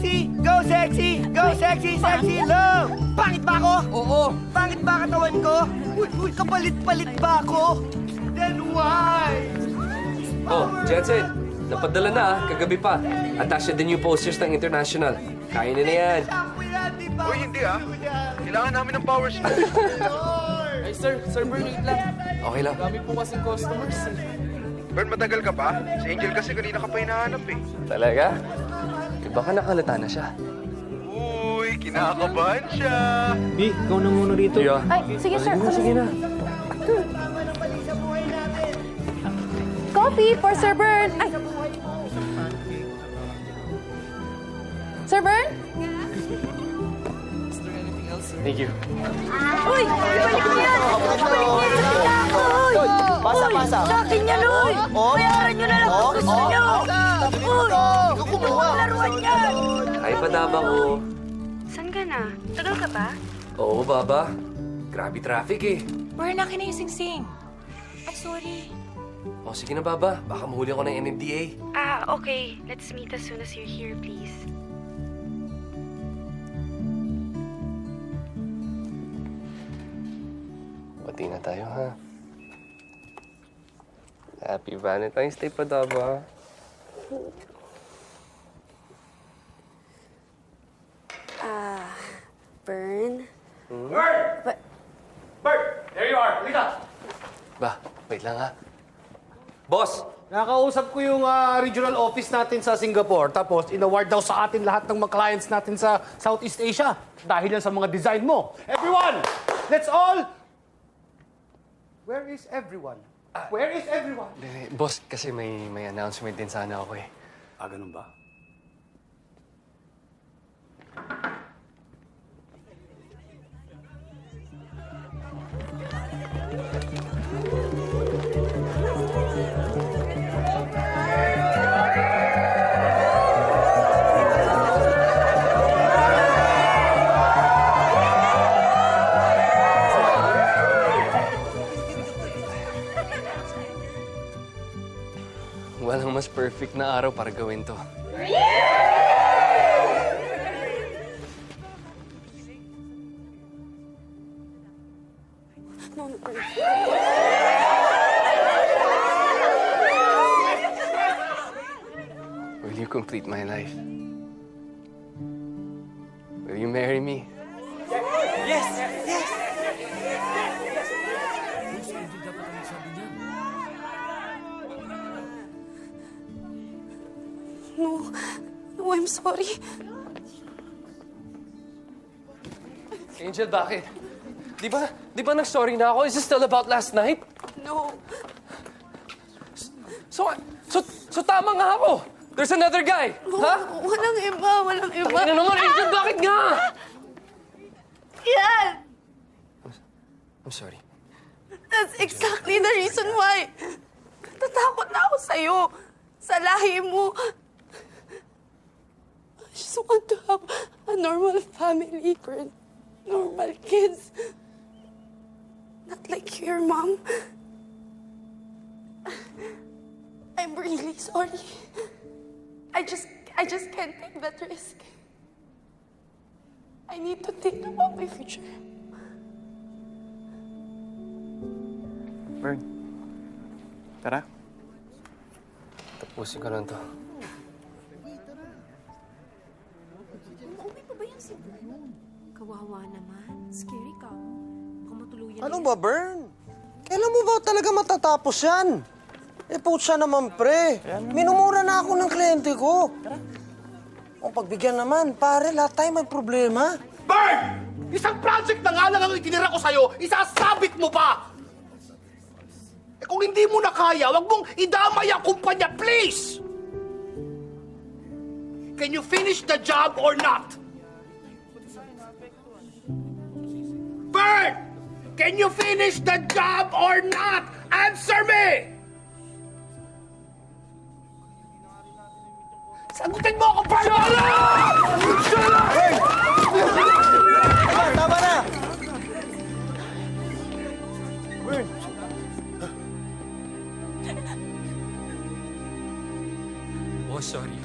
sexy! Go sexy! Go sexy, sexy love! Pangit ba ako? Oo. Pangit ba katawan ko? Uy, kapalit-palit ba ako? Then why? Oh, Jensen, napadala na kagabi pa. Attach na din yung posters ng international. Kaya na yan. Uy, hindi Kailangan namin ng power supply. Ay, Sir Bern, wait lang. Okay lang. Dami po kasing customers eh. Bern, matagal ka pa? Si Angel kasi kanina ka pa hinahanap eh. Talaga? Baka nakalata na siya. Uy, kinakabahan siya. Bi, ikaw na muna rito. Yeah. Ay, sige, sir. Sige na. Coffee for Sir Bern. Ay. Sir Bern? Thank you. Uy! Ibalik mo yan! Ibalik mo yan sa tinapay! Pasa. Sa akin yan, uy! Bayaran nyo na lang kung gusto nyo! Uy! Ito ang laruan yan! Ay, padaba ko. Saan ka na? Tagal ka ba? Oo, Baba. Grabe traffic eh. Bern, akin na yung sing-sing. Ay, sorry. O, sige na, Baba. Baka mahuli ako ng MMDA. Okay. Let's meet as soon as you're here, please. Pati na tayo, ha? Happy Valentine's Day, Padaba. Bern? There you are. Halika. Ba, wait lang, ha? Boss! Nakausap ko yung regional office natin sa Singapore. Tapos, in-award daw sa atin lahat ng mga clients natin sa Southeast Asia. Dahil yan sa mga design mo. Everyone! Let's all... Where is everyone? Where is everyone? Boss, kasi may announcement din sana ako eh. Ganun ba? Walang mas perfect na araw para gawin to. Will you complete my life? Will you marry me? No, I'm sorry. Angel, bakit? Di ba nag-sorry na ako? Is this still about last night? No. So tama nga ako! There's another guy! Ha? Walang iba. Ano naman, Angel? Bakit nga? Yan! I'm sorry. That's exactly the reason why. Natatakot na ako sa'yo. Sa lahi mo. I just want to have a normal family, girl. Normal kids. Not like your mom. I'm really sorry. I just can't take that risk. I need to think about my future. Bern, tara. Tapusin ko lang to. Kawawa naman. Scary ka. Baka matuluyan Ano ba, Bern? Kailan mo ba talaga matatapos yan? Putsa naman, pre. Minumura na ako ng kliyente ko. Kung pagbigyan naman, pare, lahat tayo may problema. Bird! Isang project na nga lang ang itinira ko sa'yo, isasabit mo pa! Kung hindi mo na kaya, wag mong idamay ang kumpanya, please! Can you finish the job or not? Bird! Can you finish the job or not? Answer me! Sagutin mo ako, Bird! Shut up! Tama na! Oh, sorry.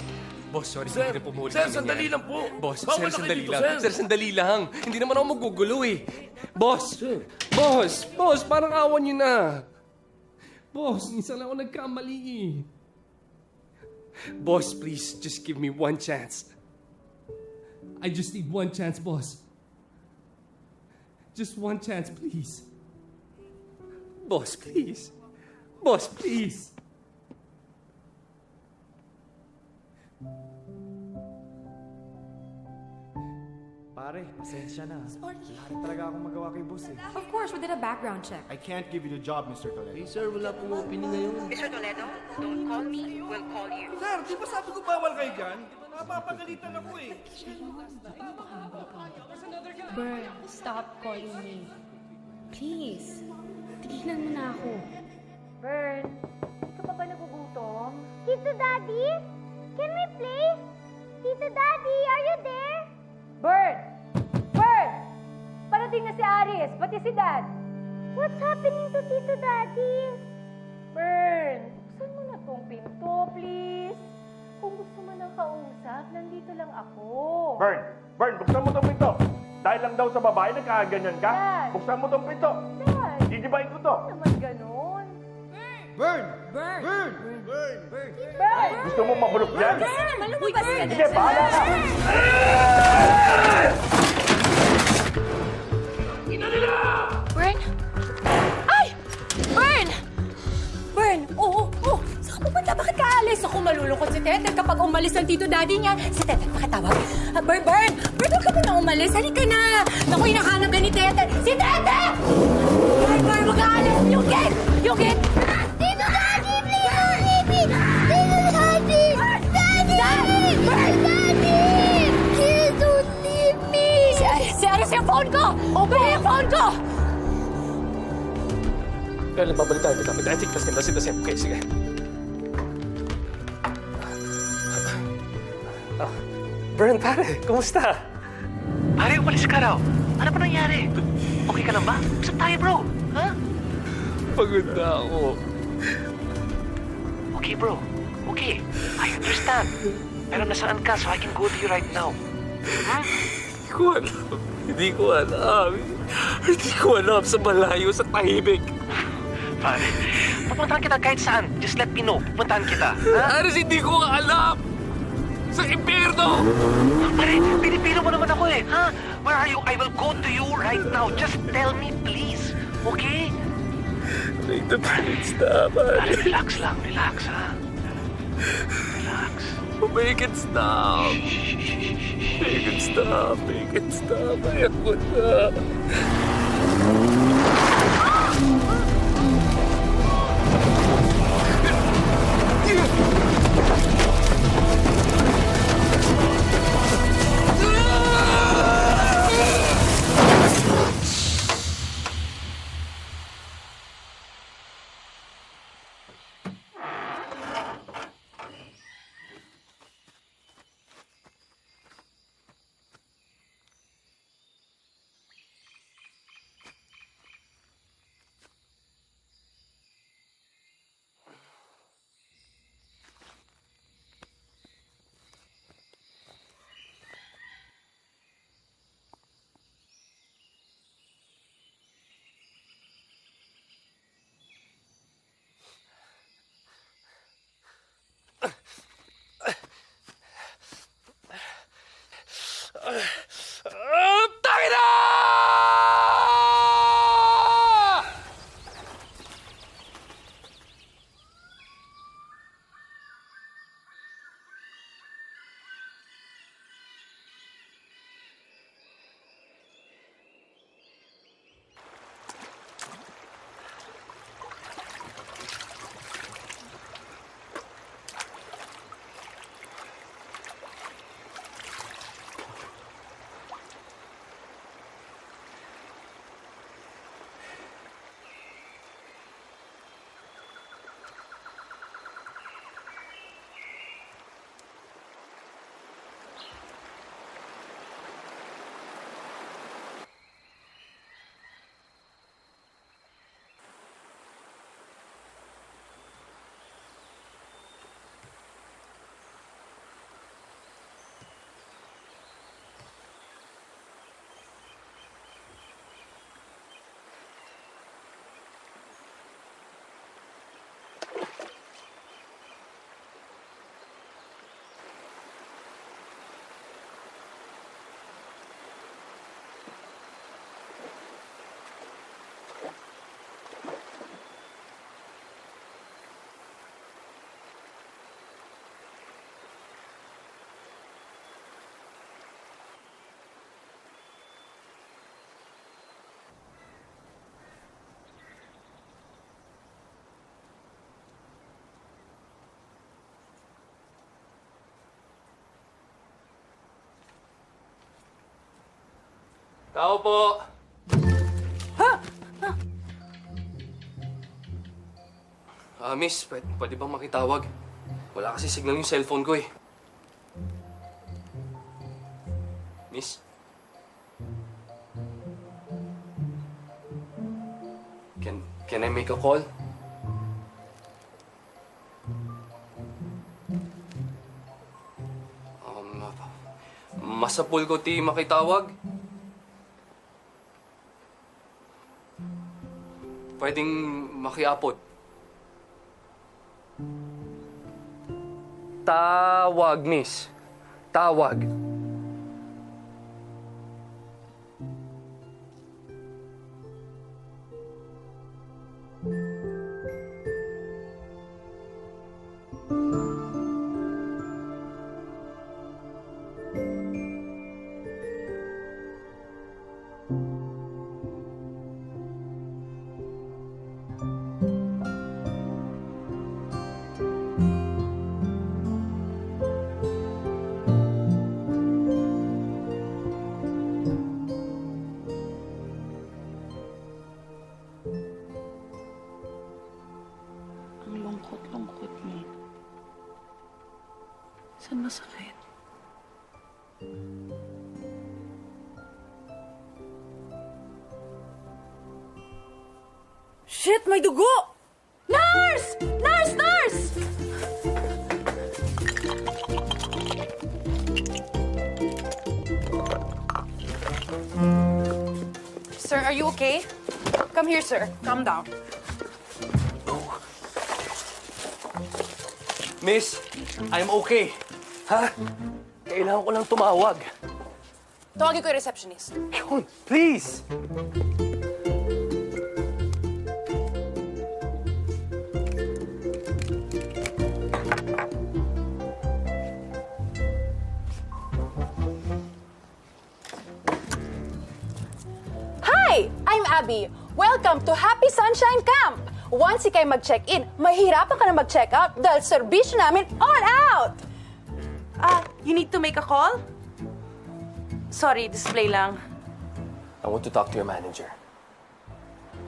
Boss, sorry, Sir, hindi na po muli sir, yung sandali nangyari. lang po. Boss, Bawal sir, na kayo sandali dito, lang. sir. Sir, sandali lang. Hindi naman ako magugulo eh. Boss, parang awan niyo na. Boss, minsan lang ako nagkamali eh. Boss, please, just give me one chance. I just need one chance, boss. Just one chance, please. Boss, please. Boss, please. Pare, pasensya na. Lahat talaga akong magawa kay boss eh. Of course, we did a background check. I can't give you the job, Mr. Toledo. Sir, wala pong opening ngayon. Mr. Toledo, don't call me, we'll call you. Sir, di ba sabi ko bawal kayo dyan? Napapagalitan ako eh. Bern, stop calling me. Please, tigilan mo na ako. Bern, hindi ka pa ba nagugutom? Tito Daddy, can we play? Tito Daddy, are you there? Bern! Bern! Parating na si Aris, pati si Dad. What's happening to Tito Daddy? Bern, buksan mo na tong pinto, please. Kung gusto mo ng kausap, nandito lang ako. Bern, buksan mo tong pinto. Dahil lang daw sa babae, nagkaganyan ka. Dad. Buksan mo tong pinto. Dad, Gigibayin ko to. naman ganon. Burn! Bern! Burn! Burn! Burn! Bern! Gusto mo mabulok yan? Bern! Lumabas ka na Sige, bahala ka. Bern? Ay! Bern! Bern! Oo! Saan ka pupunta? Bakit ka alis? Ako malulungkot si Tete kapag umalis ang tito daddy niya. Si Tete, makatawag. Bern! Bern! Huwag ka na umalis. Halika na! Naku, hinahanap ka ni Tete. Si Tete! Bern! Huwag ka alis! Yung gate! Yung gate! Tito Daddy, please don't leave me! Tito Daddy! Daddy! Daddy! Please don't leave me! Si Aris yung phone ko! Open yung phone ko! Kaya lang babalitaan kita. Tasim. Okay, sige. Bern, pare, kumusta? Pare, umalis ka raw. Ano ba nangyari? Okay ka lang ba? Saan tayo, bro? Ha? Pagod na ako. Okay, bro. Okay. I understand. Pero nasaan ka so I can go to you right now? Hindi ko alam sa malayo, sa tahimik. Pare, pupuntahan kita kahit saan. Just let me know. Pupuntahan kita. Ha? Aris, hindi ko nga alam! Sa impyerno! Pare, pinipilo mo naman ako eh. Ha? Where are you? I will go to you right now. Just tell me, please. Okay? Make the burn stop, Pare, relax lang. Relax, ha? Relax. Make it stop. Make it stop. Ayoko na. Tao po! Miss, pwede bang makitawag? Wala kasi signal yung cellphone ko eh. Miss? Can I make a call? Masapul ko ti makitawag? Pwedeng makiapod. Tawag, miss. Tawag. Ang lungkot-lungkot mo. Saan masakit? Shit! May dugo! Nurse! Nurse! Nurse! Sir, are you okay? Come here, sir. Calm down. Miss, I'm okay. Ha? Kailangan ko lang tumawag. Tawagin ko yung receptionist. Yun, please! Hi! I'm Abby. Welcome to Happy Sunshine Camp! Once ikay mag-check-in, mahirapan ka na mag-check-out dahil serbisyo namin all out! You need to make a call? Sorry, display lang. I want to talk to your manager.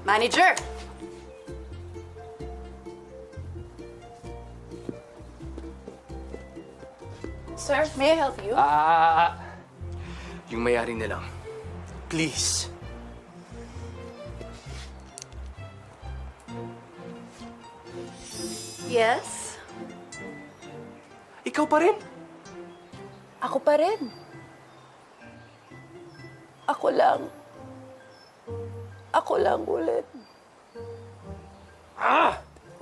Manager! Sir, may I help you? Yung mayari na lang. Please. Yes? Ikaw pa rin? Ako pa rin. Ako lang. Ako lang ulit.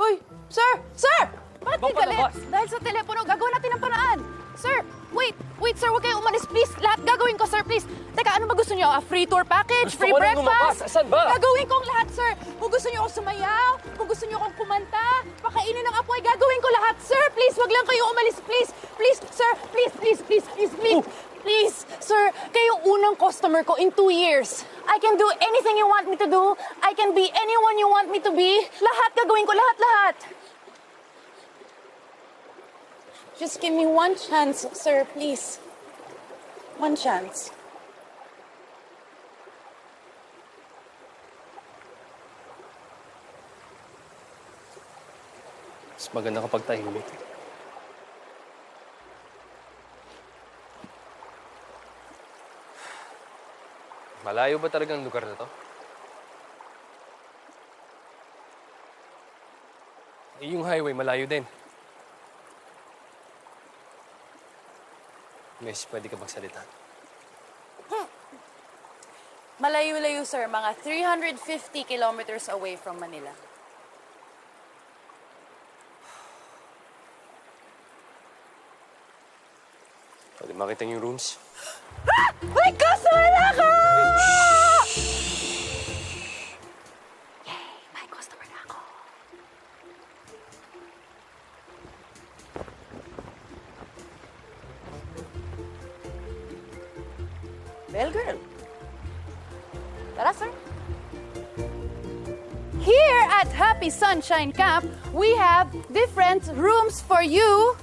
Uy! Sir! Sir! Bakit kayo galit? Dahil sa telepono, gagawin natin ang paraan. Sir! Wait! Wait, sir! Huwag kayong umalis, please! Lahat gagawin ko, sir, please! Teka, ano ba gusto niyo? A free tour package? Gusto Free ko rin breakfast? lumabas. Saan ba? Gagawin ko ang lahat, sir! Kung gusto niyo akong sumayaw, kung gusto niyo akong kumanta, pakainin ng apoy, gagawin ko lahat, sir! Please, wag lang kayo umalis, please! Please, sir! Please, please, please, please, please! Please, sir, kayo unang customer ko in 2 years. I can do anything you want me to do. I can be anyone you want me to be. Lahat gagawin ko, lahat. Just give me one chance, sir, please. One chance. Mas maganda kapag tahimik. Malayo ba talaga ang lugar na to? Yung highway, malayo din. Miss, pwede ka magsalita? Malayo-layo, sir. Mga 350 kilometers away from Manila. Pwede makita yung rooms? May customer na ako! Yay! May customer na ako. Well, girl. Tara, sir. Here at Happy Sunshine Camp, we have different rooms for you.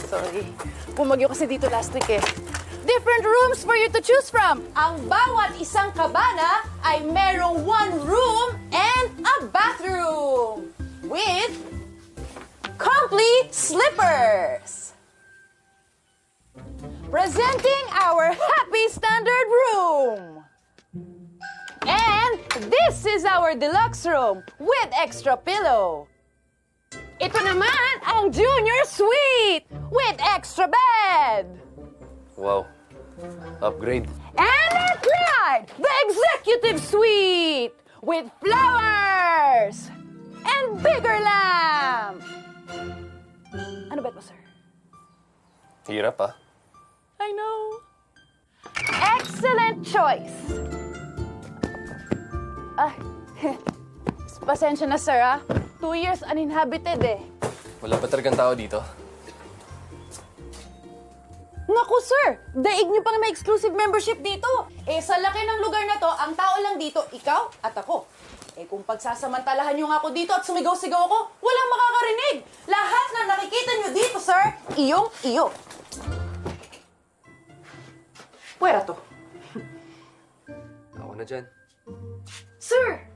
Sorry. Bumagyo kasi dito last week eh. different rooms for you to choose from. Ang bawat isang kabana ay merong 1 room and a bathroom with complete slippers. Presenting our Happy Standard Room. And this is our deluxe room with extra pillow. Ito naman ang Junior Suite with extra bed. Wow. Upgrade. And at right, the Executive Suite with flowers and bigger lamp. Ano bet mo, sir? Hirap ah. I know. Excellent choice. Ah, pasensya na, sir, ah. 2 years uninhabited, eh. Wala pa talagang tao dito. Naku, sir! Daig niyo pang may exclusive membership dito. Eh, sa laki ng lugar na to, ang tao lang dito, ikaw at ako. Eh, kung pagsasamantalahan niyo nga ako dito at sumigaw-sigaw ako, walang makakarinig. Lahat na nakikita niyo dito, sir, iyong-iyo. Pwera to. Ako na dyan. Sir!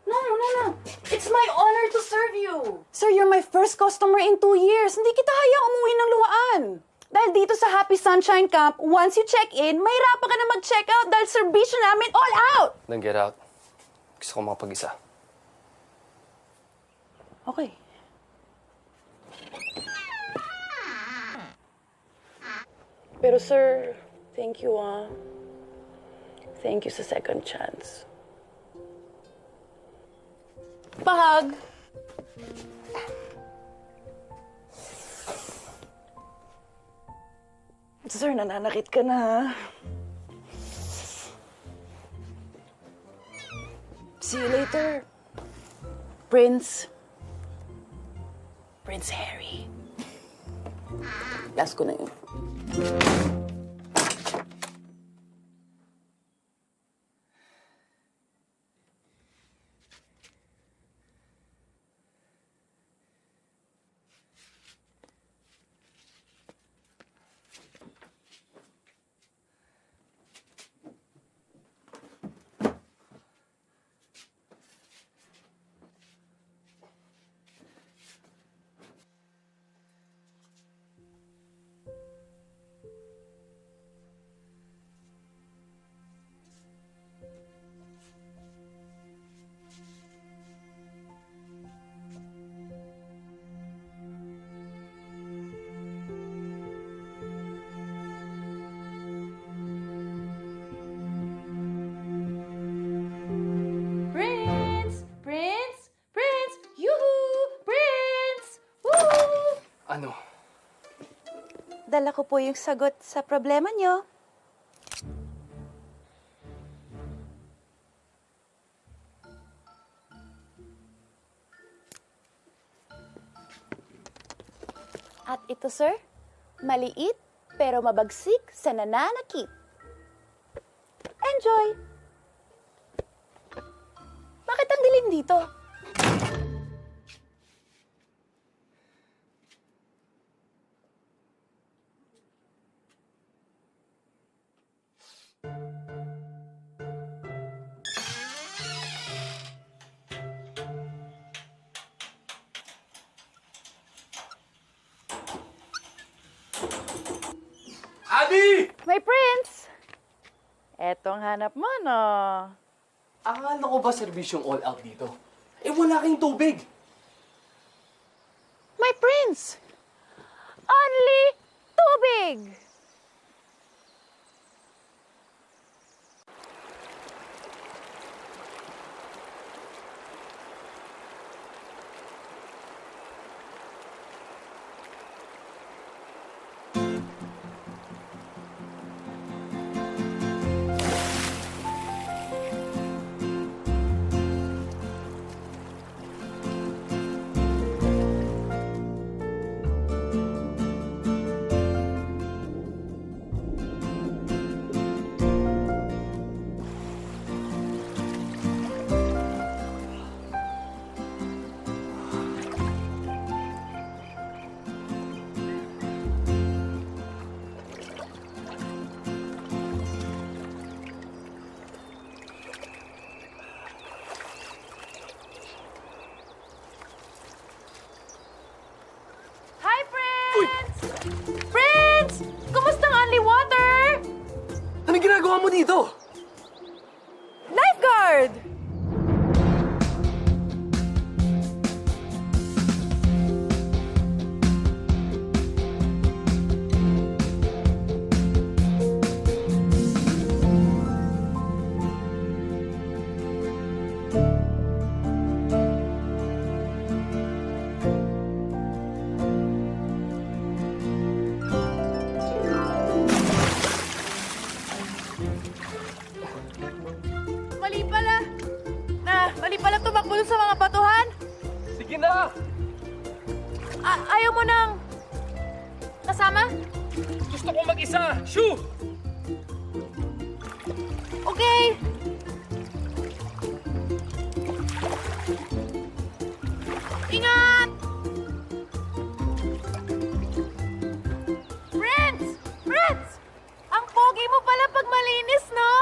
No. It's my honor to serve you. Sir, you're my first customer in 2 years. Hindi kita hayang umuwi ng luwaan. Dahil dito sa Happy Sunshine Camp, once you check in, mahirapan ka na mag-check out dahil serbisyo namin all out. Then get out. Gusto ko makapag-isa. Okay. Pero sir, thank you, ah. Thank you sa second chance. Pahag! Sir, nananakit ka na, ha? See you later, Prince Harry. Last ko na yun. Ano? Dala ko po yung sagot sa problema nyo. At ito, sir, maliit pero mabagsik sa nananakit. Enjoy! Bakit ang dilim dito? Abby! My prince! Etong hanap mo, no? Akala ko ba serbisyong all out dito? Eh wala kayong tubig. My prince! Only tubig! dito? Lifeguard! Mali pala tumakbo dun sa mga batuhan. Sige na! Ayaw mo nang kasama? Gusto ko mag-isa! Shoo! Okay. Ingat! Prince! Prince! Ang pogi mo pala pag malinis, no?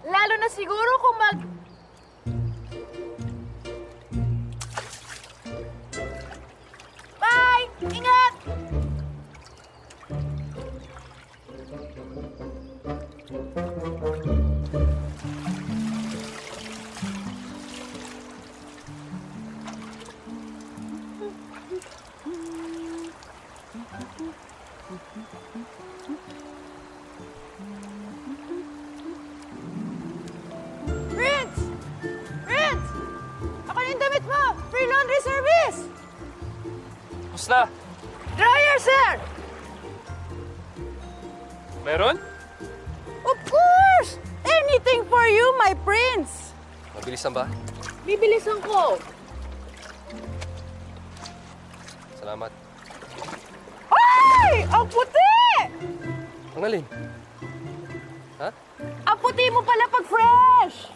Lalo na siguro kung Bye! Ingat! Prince! Prince! Ako na yung damit mo! Free laundry service! Basta! Dryer, sir! Meron? Of course! Anything for you, my prince! Mabilisan ba? Bibilisan ko. Salamat. Ay! Ang puti! Ang alin? Ha? Ang puti mo pala pag fresh!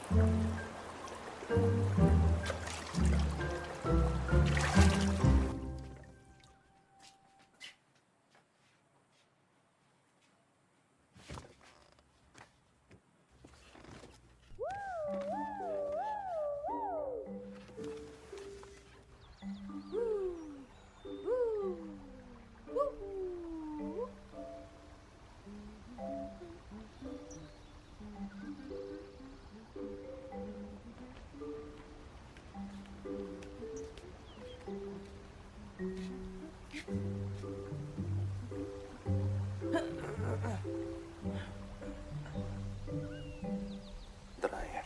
Dryer.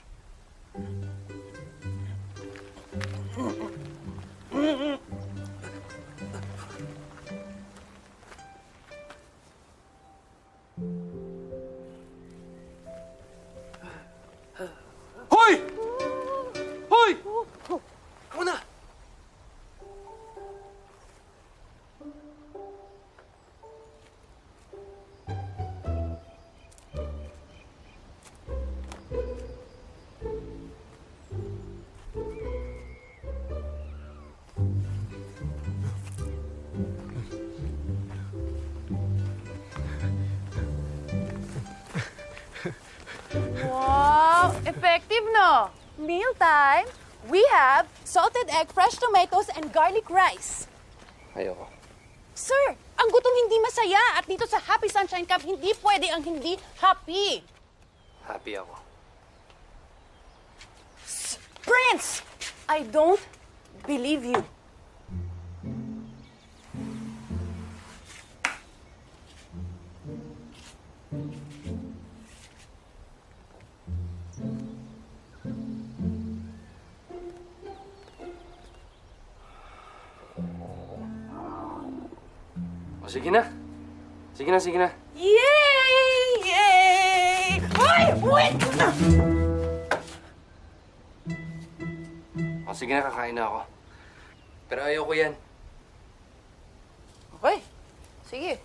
Hoy! Hoy! Ako na! Wow! Effective, no? Mealtime, we have salted egg, fresh tomatoes, and garlic rice. Ayoko. Sir, ang gutom hindi masaya at dito sa Happy Sunshine Camp, hindi pwede ang hindi happy. Happy ako. Prince! I don't believe you. O, sige na. Sige na, sige na. Yay! Yay! Ay! Wait! O, sige na, kakain na ako. Pero ayoko yan. Okay. Sige.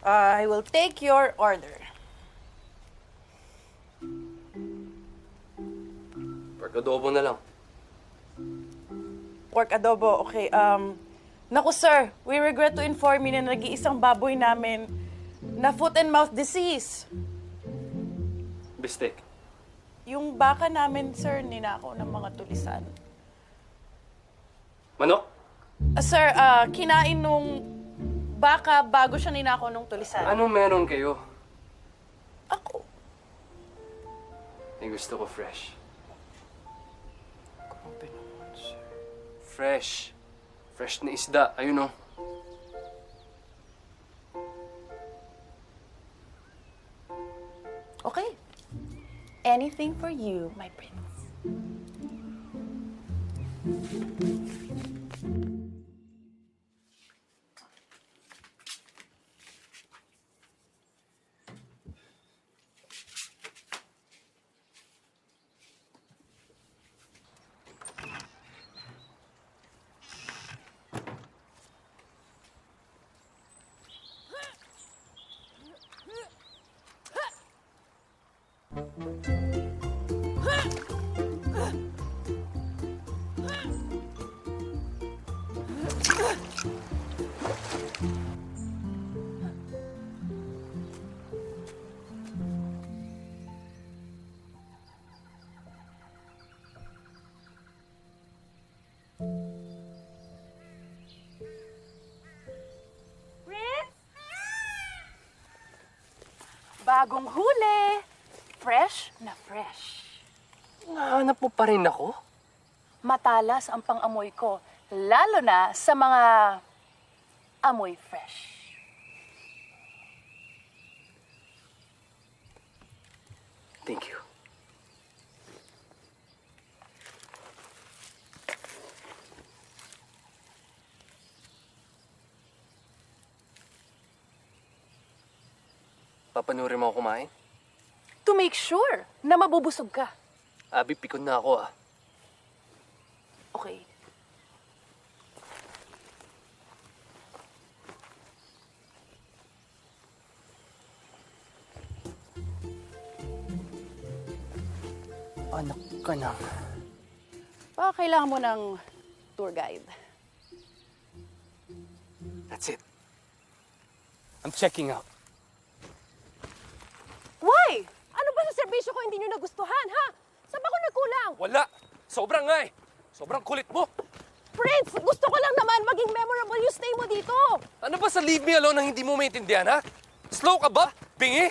I will take your order. Pork adobo na lang. Pork adobo, okay. Naku sir, we regret to inform you na nag-iisang baboy namin na foot and mouth disease. Bistek. Yung baka namin, sir, ninakaw ng mga tulisan. Manok? Sir, kinain nung baka bago siya ninakaw nung tulisan. Anong meron kayo? Ako. Eh, gusto ko fresh. Fresh. Fresh na isda. Ayun, oh. Okay. Anything for you, my prince. Bagong huli. Fresh na fresh. Nahanap mo pa rin ako? Matalas ang pang-amoy ko, lalo na sa mga amoy fresh. Thank you. Papanurin mo ako kumain? To make sure na mabubusog ka. Abi, pikon na ako, ah. Okay. Anak ka na. Baka kailangan mo ng tour guide. That's it. I'm checking out. Why? Ano ba sa serbisyo ko hindi nyo nagustuhan, ha? Saan ba ako nagkulang? Wala! Sobrang nga eh! Sobrang kulit mo! Prince, gusto ko lang naman maging memorable yung stay mo dito. Ano ba sa leave me alone ang hindi mo maintindihan, ha? Slow ka ba? Bingi?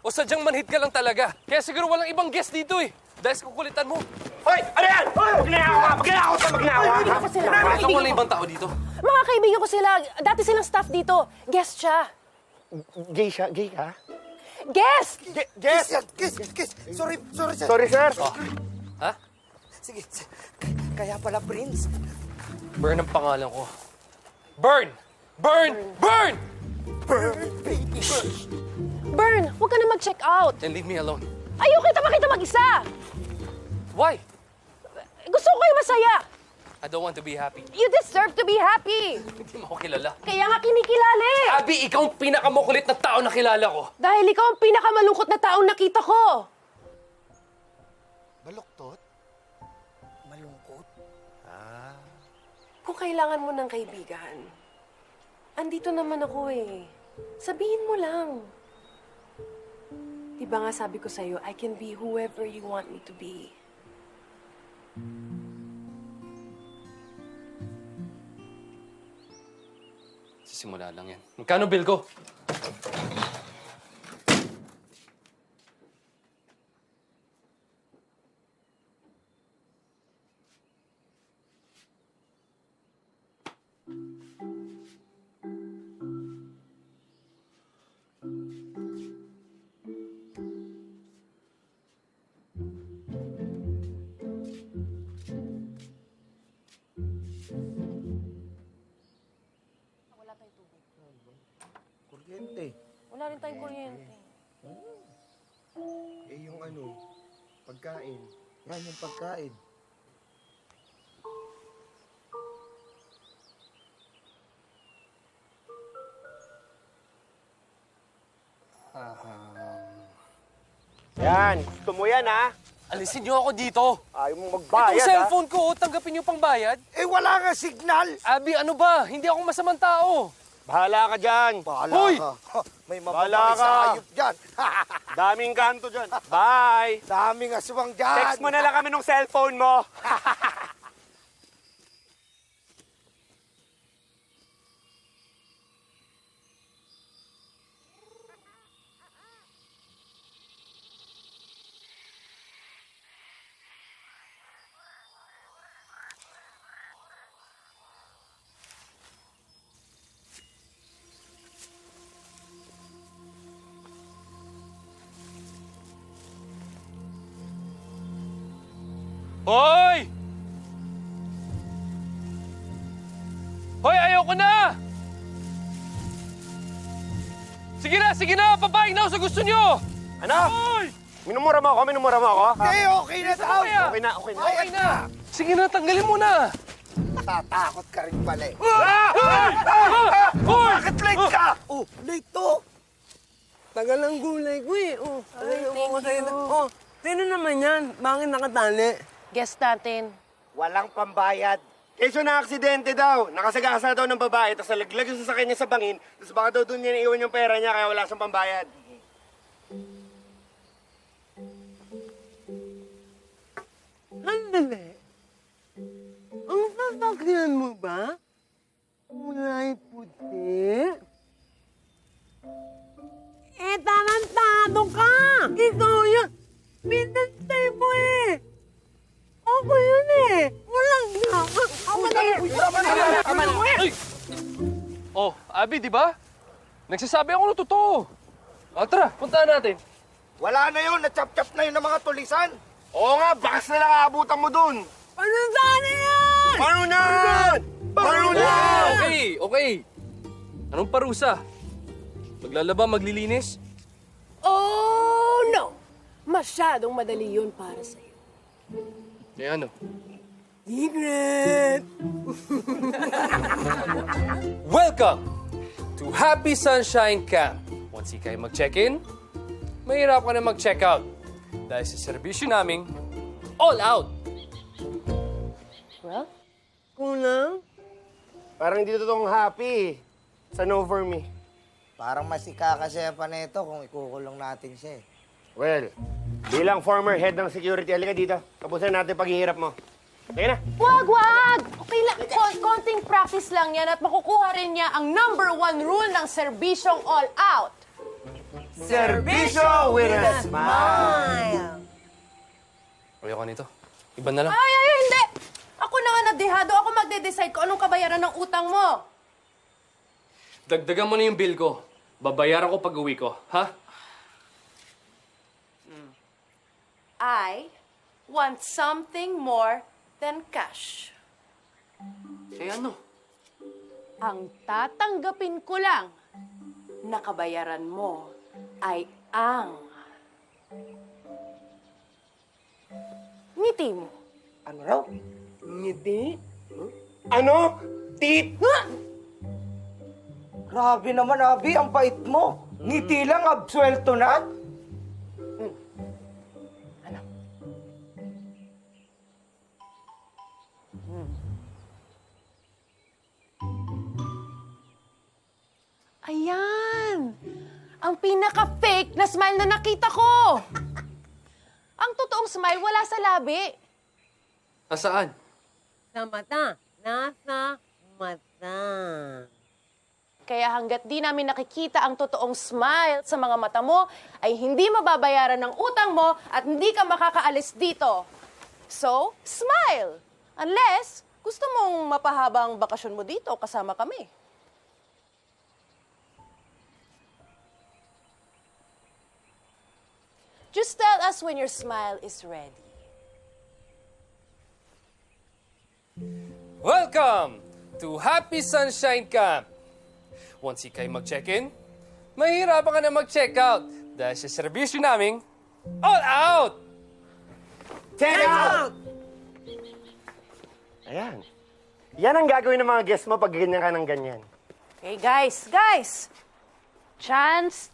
O sadyang manhid ka lang talaga? Kaya siguro walang ibang guest dito eh. Dahil sa kukulitan mo. Hoy! Ano yan? Magnakaw ka! Magnakaw ka! Magnakaw ka! Kaibigan ko sila. Pasok wala ibang tao dito. Mga kaibigan ko sila. Dati silang staff dito. Guest siya. Gay siya? Gay ka? Guest! Kiss. Sorry, sir. Sorry, sir. Ha? Sige, kaya pala, Prince. Burn ang pangalan ko. Burn! Burn! Burn! Burn, huwag ka na mag-check out. Then leave me alone. Ayaw kita makita mag-isa. Why? Gusto ko kayo masaya. I don't want to be happy. You deserve to be happy. Hindi mo ako kilala. Kaya nga kinikilala eh. Abi, ikaw ang pinakamukulit na tao na kilala ko. Dahil ikaw ang pinakamalungkot na taong nakita ko. Baluktot? Malungkot? Kung kailangan mo ng kaibigan, andito naman ako eh. Sabihin mo lang. Diba nga sabi ko sa'yo, I can be whoever you want me to be. Sisimula lang yan. Magkano bill ko? Kuryente. Wala rin tayong kuryente. Eh, yung pagkain. Yan yung pagkain. Yan. Gusto mo yan, ha? Alisin niyo ako dito. Ayaw mong Itong magbayad, ha? cellphone ko, tanggapin niyo pang bayad. Eh, wala nga signal. Abi, ano ba? Hindi ako masamang tao. Bahala ka dyan. Bahala Hoy! ka. May Bahala mapapakay sa ka. ayop dyan. Daming kanto dyan. Bye! Daming aswang dyan. Text mo na lang kami ng cellphone mo. Hoy! Hoy, ayoko na! Sige na! Pabayag na ako sa gusto nyo! Ano? Hoy! Minumura mo ako? Okay na tao! Okay na. Okay na! Sige na, tanggalin mo na! Natatakot ka rin pala eh. Bakit late ka? Oh, late to. Tagal ng gulay ko eh. Oh, ayoko ko sa'yo. Oh, sino naman yan? Bakit nakatali? Guess natin. Walang pambayad. Keso na aksidente daw. Nakasagasa daw ng babae, tapos nalaglag yung sasakyan niya sa bangin, tapos baka daw doon niya naiwan yung pera niya, kaya wala siyang pambayad. Andali. Ang sasakyan mo ba? Kulay puti? Eh, tarantado ka! Ikaw yun! Pinantay mo eh! Ako yun eh! Walang gama! Ay! Oh, Abby, di ba? Nagsasabi ako ng totoo. O, tara, puntaan natin. Wala na yun, na-chop-chop na yun ng mga tulisan. Oo nga, bakas na lang aabutan mo dun. Ano sana yan? Paano na? Okay. Anong parusa? Maglalaba, maglilinis? Oh, no! Masyadong madali yun para sa'yo. Eh ano? Secret! Welcome to Happy Sunshine Camp. Once ikay mag-check-in, mahirap ka na mag-check-out. Dahil sa serbisyo naming all out. Well, Kulang? Parang hindi totoong happy sa No For Me. Parang mas ikakasaya pa nito kung ikukulong natin siya eh. Well, bilang former head ng security, halika dito. Tapusin natin paghihirap mo. Sige na. wag! Okay lang, konting practice lang yan at makukuha rin niya ang #1 rule ng serbisyong all out. Servisyo with a smile. Ayoko nito. Iba na lang. Ay, hindi! Ako na nga nadehado. Ako magde-decide kung anong kabayaran ng utang mo. Dagdagan mo na yung bill ko. Babayaran ko pag-uwi ko, ha? I want something more than cash. Eh ano? Ang tatanggapin ko lang na kabayaran mo ay ang ngiti mo. Ano raw? Ngiti? Ano? Tit? Grabe naman, Abi. Ang bait mo. Ngiti lang, absuelto na. Ayan! Ang pinaka-fake na smile na nakita ko! Ang totoong smile wala sa labi. Nasaan? Sa mata. Nasa mata. Kaya hanggat di namin nakikita ang totoong smile sa mga mata mo, ay hindi mababayaran ng utang mo at hindi ka makakaalis dito. So, smile! Unless gusto mong mapahabang bakasyon mo dito kasama kami. Just tell us when your smile is ready. Welcome to Happy Sunshine Camp. Once ikay mag-check-in, mahirapan ka na mag-check-out dahil sa serbisyo naming all out! Check out! Ayan. Yan ang gagawin ng mga guests mo pag ganyan ka ng ganyan. Okay, guys! Chance!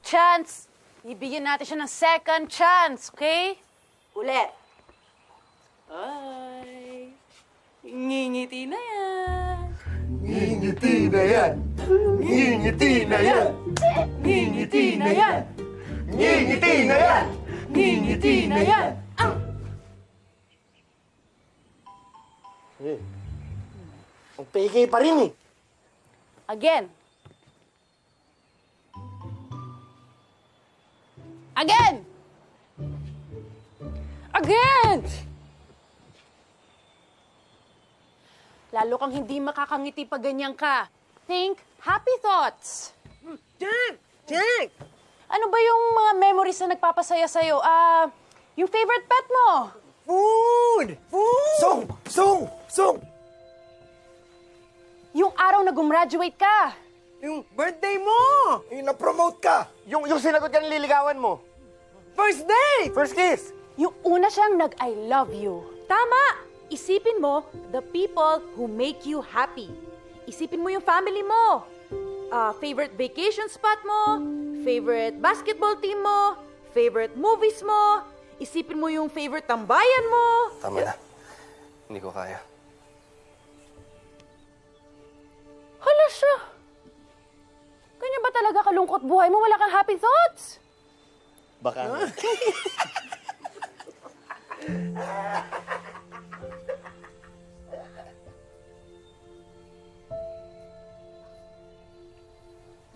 Ibigyan natin siya ng second chance, okay? Ulit. Ay, ngingiti na yan. Ngingiti na yan! Ngingiti na yan! Ngingiti na yan. Ngingiti na yan! Ngingiti na yan. Ang peke pa rin eh. Again. Again! Again! Lalo kang hindi makakangiti pag ganyan ka. Think happy thoughts. Jack! Ano ba yung mga memories na nagpapasaya sa'yo? Yung favorite pet mo? Food! Food! Song! Yung araw na gumraduate ka. Yung birthday mo! Yung na-promote ka! Yung sinagot ka ng liligawan mo. First date! First kiss! Yung una siyang nag-I love you. Tama! Isipin mo, the people who make you happy. Isipin mo yung family mo. Favorite vacation spot mo, favorite basketball team mo, favorite movies mo. Isipin mo yung favorite tambayan mo. Tama na. Hindi ko kaya. Hala siya. Ganyan ba talaga kalungkot buhay mo? Wala kang happy thoughts? Baka.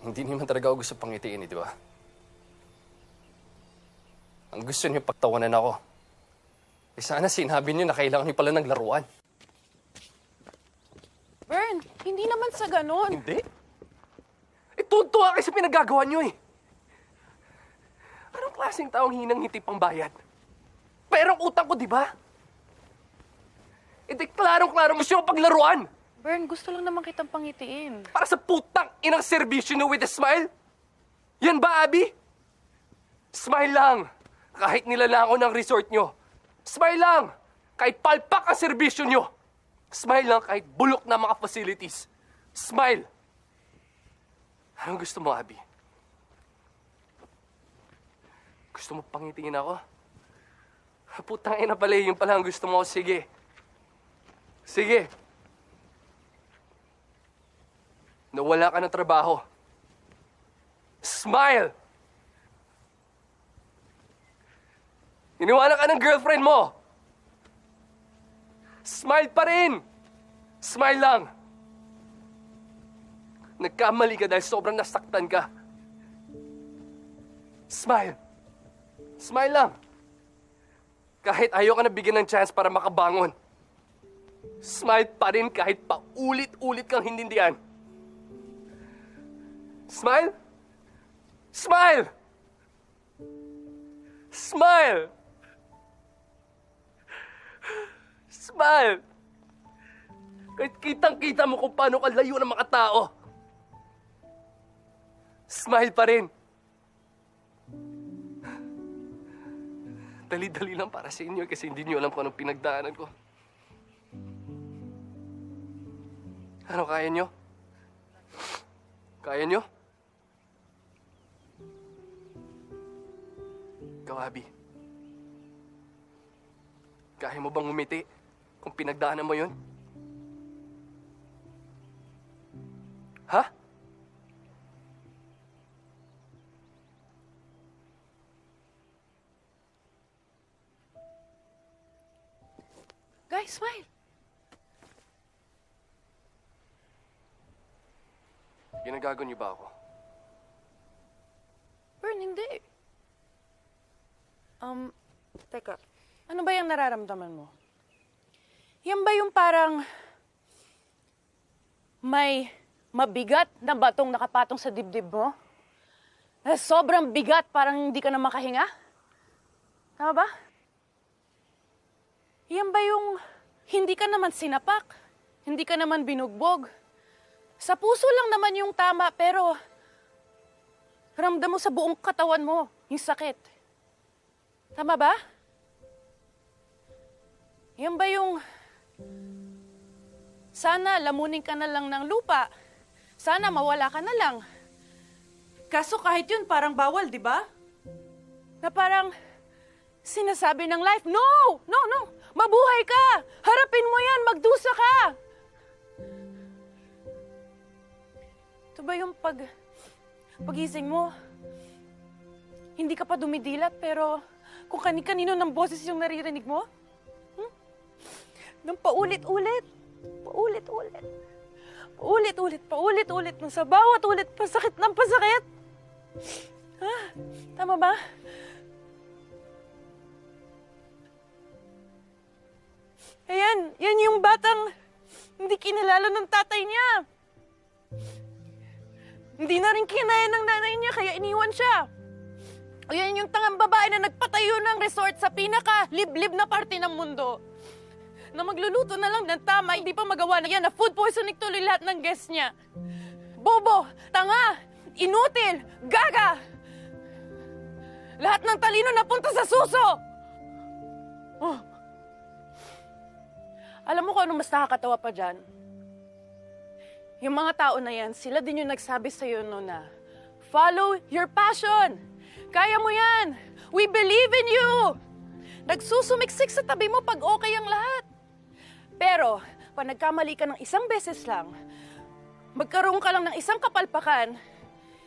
Hindi naman talaga ako gusto pangitiin, di ba? Ang gusto niyo pagtawanan ako. Eh sana sinabi niyo na kailangan niyo pala ng laruan. Bern, hindi naman sa ganun. Hindi? Eh, tuntua kayo sa pinagagawa niyo eh. Anong klaseng taong hinang-hiti pang bayad? Pero ang utang ko, di ba? Eh, di klarong-klaro gusto yung paglaruan. Bern, gusto lang naman kitang pangitiin. Para sa putang inang serbisyo niyo with a smile? Yan ba, Abby? Smile lang. Kahit nilalango ng resort niyo. Smile lang. Kahit palpak ang serbisyo niyo. Smile lang kahit bulok na mga facilities. Smile. Anong gusto mo, Abby? Gusto mo pangitingin ako? Putang ina pala, yun pala ang gusto mo. Sige. Sige. Nawala ka ng trabaho. Smile! Iniwanan ka ng girlfriend mo. Smile pa rin! Smile lang! Nagkamali ka dahil sobrang nasaktan ka. Smile! Smile lang! Kahit ayaw ka na bigyan ng chance para makabangon. Smile pa rin kahit paulit-ulit kang hinindihan. Smile! Smile! Smile! Smile! Kahit kitang-kita mo kung paano ka layo ng mga tao. Smile pa rin. Dali-dali lang para sa inyo kasi hindi niyo alam kung anong pinagdaanan ko. Ano, kaya niyo? Kaya niyo? Ikaw, Abby. Kaya mo bang umiti kung pinagdaanan mo yun? Ha? Guys, smile. Ginagago niyo ba ako? Bern, hindi. Teka. Ano ba yung nararamdaman mo? Yan ba yung parang may mabigat na batong nakapatong sa dibdib mo? Na sobrang bigat, parang hindi ka na makahinga? Tama ba? Yan ba yung hindi ka naman sinapak? Hindi ka naman binugbog? Sa puso lang naman yung tama, pero ramdam mo sa buong katawan mo yung sakit. Tama ba? Yan ba yung sana lamunin ka na lang ng lupa? Sana mawala ka na lang. Kaso kahit yun parang bawal, di ba? Na parang sinasabi ng life, no! Mabuhay ka! Harapin mo yan! Magdusa ka! Ito ba yung pagising mo? Hindi ka pa dumidilat, pero kung kani-kanino ng boses yung naririnig mo? Nang paulit-ulit. Paulit-ulit. Paulit-ulit. Nang sa bawat ulit, pasakit ng pasakit. Ha? Tama ba? Ayan, yan yung batang hindi kinalala ng tatay niya. Hindi na rin kinaya ng nanay niya, kaya iniwan siya. Ayan yung tangang babae na nagpatayo ng resort sa pinaka-liblib na parte ng mundo. Na magluluto na lang ng tama, hindi pa magawa na yan, na food poisoning tuloy lahat ng guests niya. Bobo, tanga, inutil, gaga! Lahat ng talino napunta sa suso! Oh. Alam mo kung ano mas nakakatawa pa dyan? Yung mga tao na yan, sila din yung nagsabi sa'yo no na, follow your passion! Kaya mo yan! We believe in you! Nagsusumiksik sa tabi mo pag okay ang lahat. Pero, pag nagkamali ka ng isang beses lang, magkaroon ka lang ng isang kapalpakan,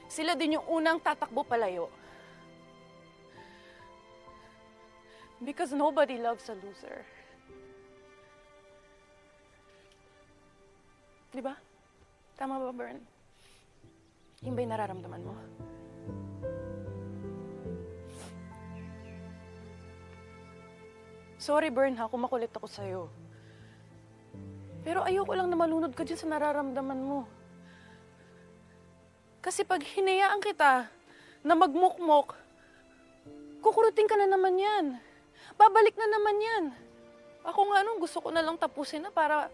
sila din yung unang tatakbo palayo. Because nobody loves a loser. Di ba? Tama ba, Bern? Yung ba'y nararamdaman mo? Sorry, Bern, ha, kung makulit ako sa'yo. Pero ayoko lang na malunod ka dyan sa nararamdaman mo. Kasi pag hinayaan kita na magmukmok, kukurutin ka na naman yan. Babalik na naman yan. Ako nga nung gusto ko na lang tapusin na para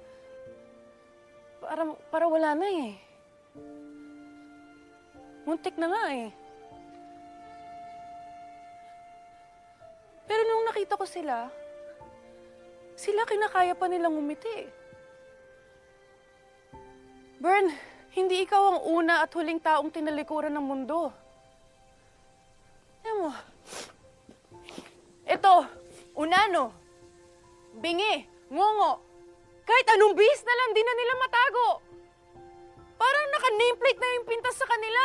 wala na eh. Muntik na nga eh. Pero nung nakita ko sila kinakaya pa nilang umiti. Bern, hindi ikaw ang una at huling taong tinalikuran ng mundo. Alam mo, ito, unano, bingi, ngungo, kahit anong bihis na lang, di na nila matago. Parang naka-nameplate na yung pintas sa kanila.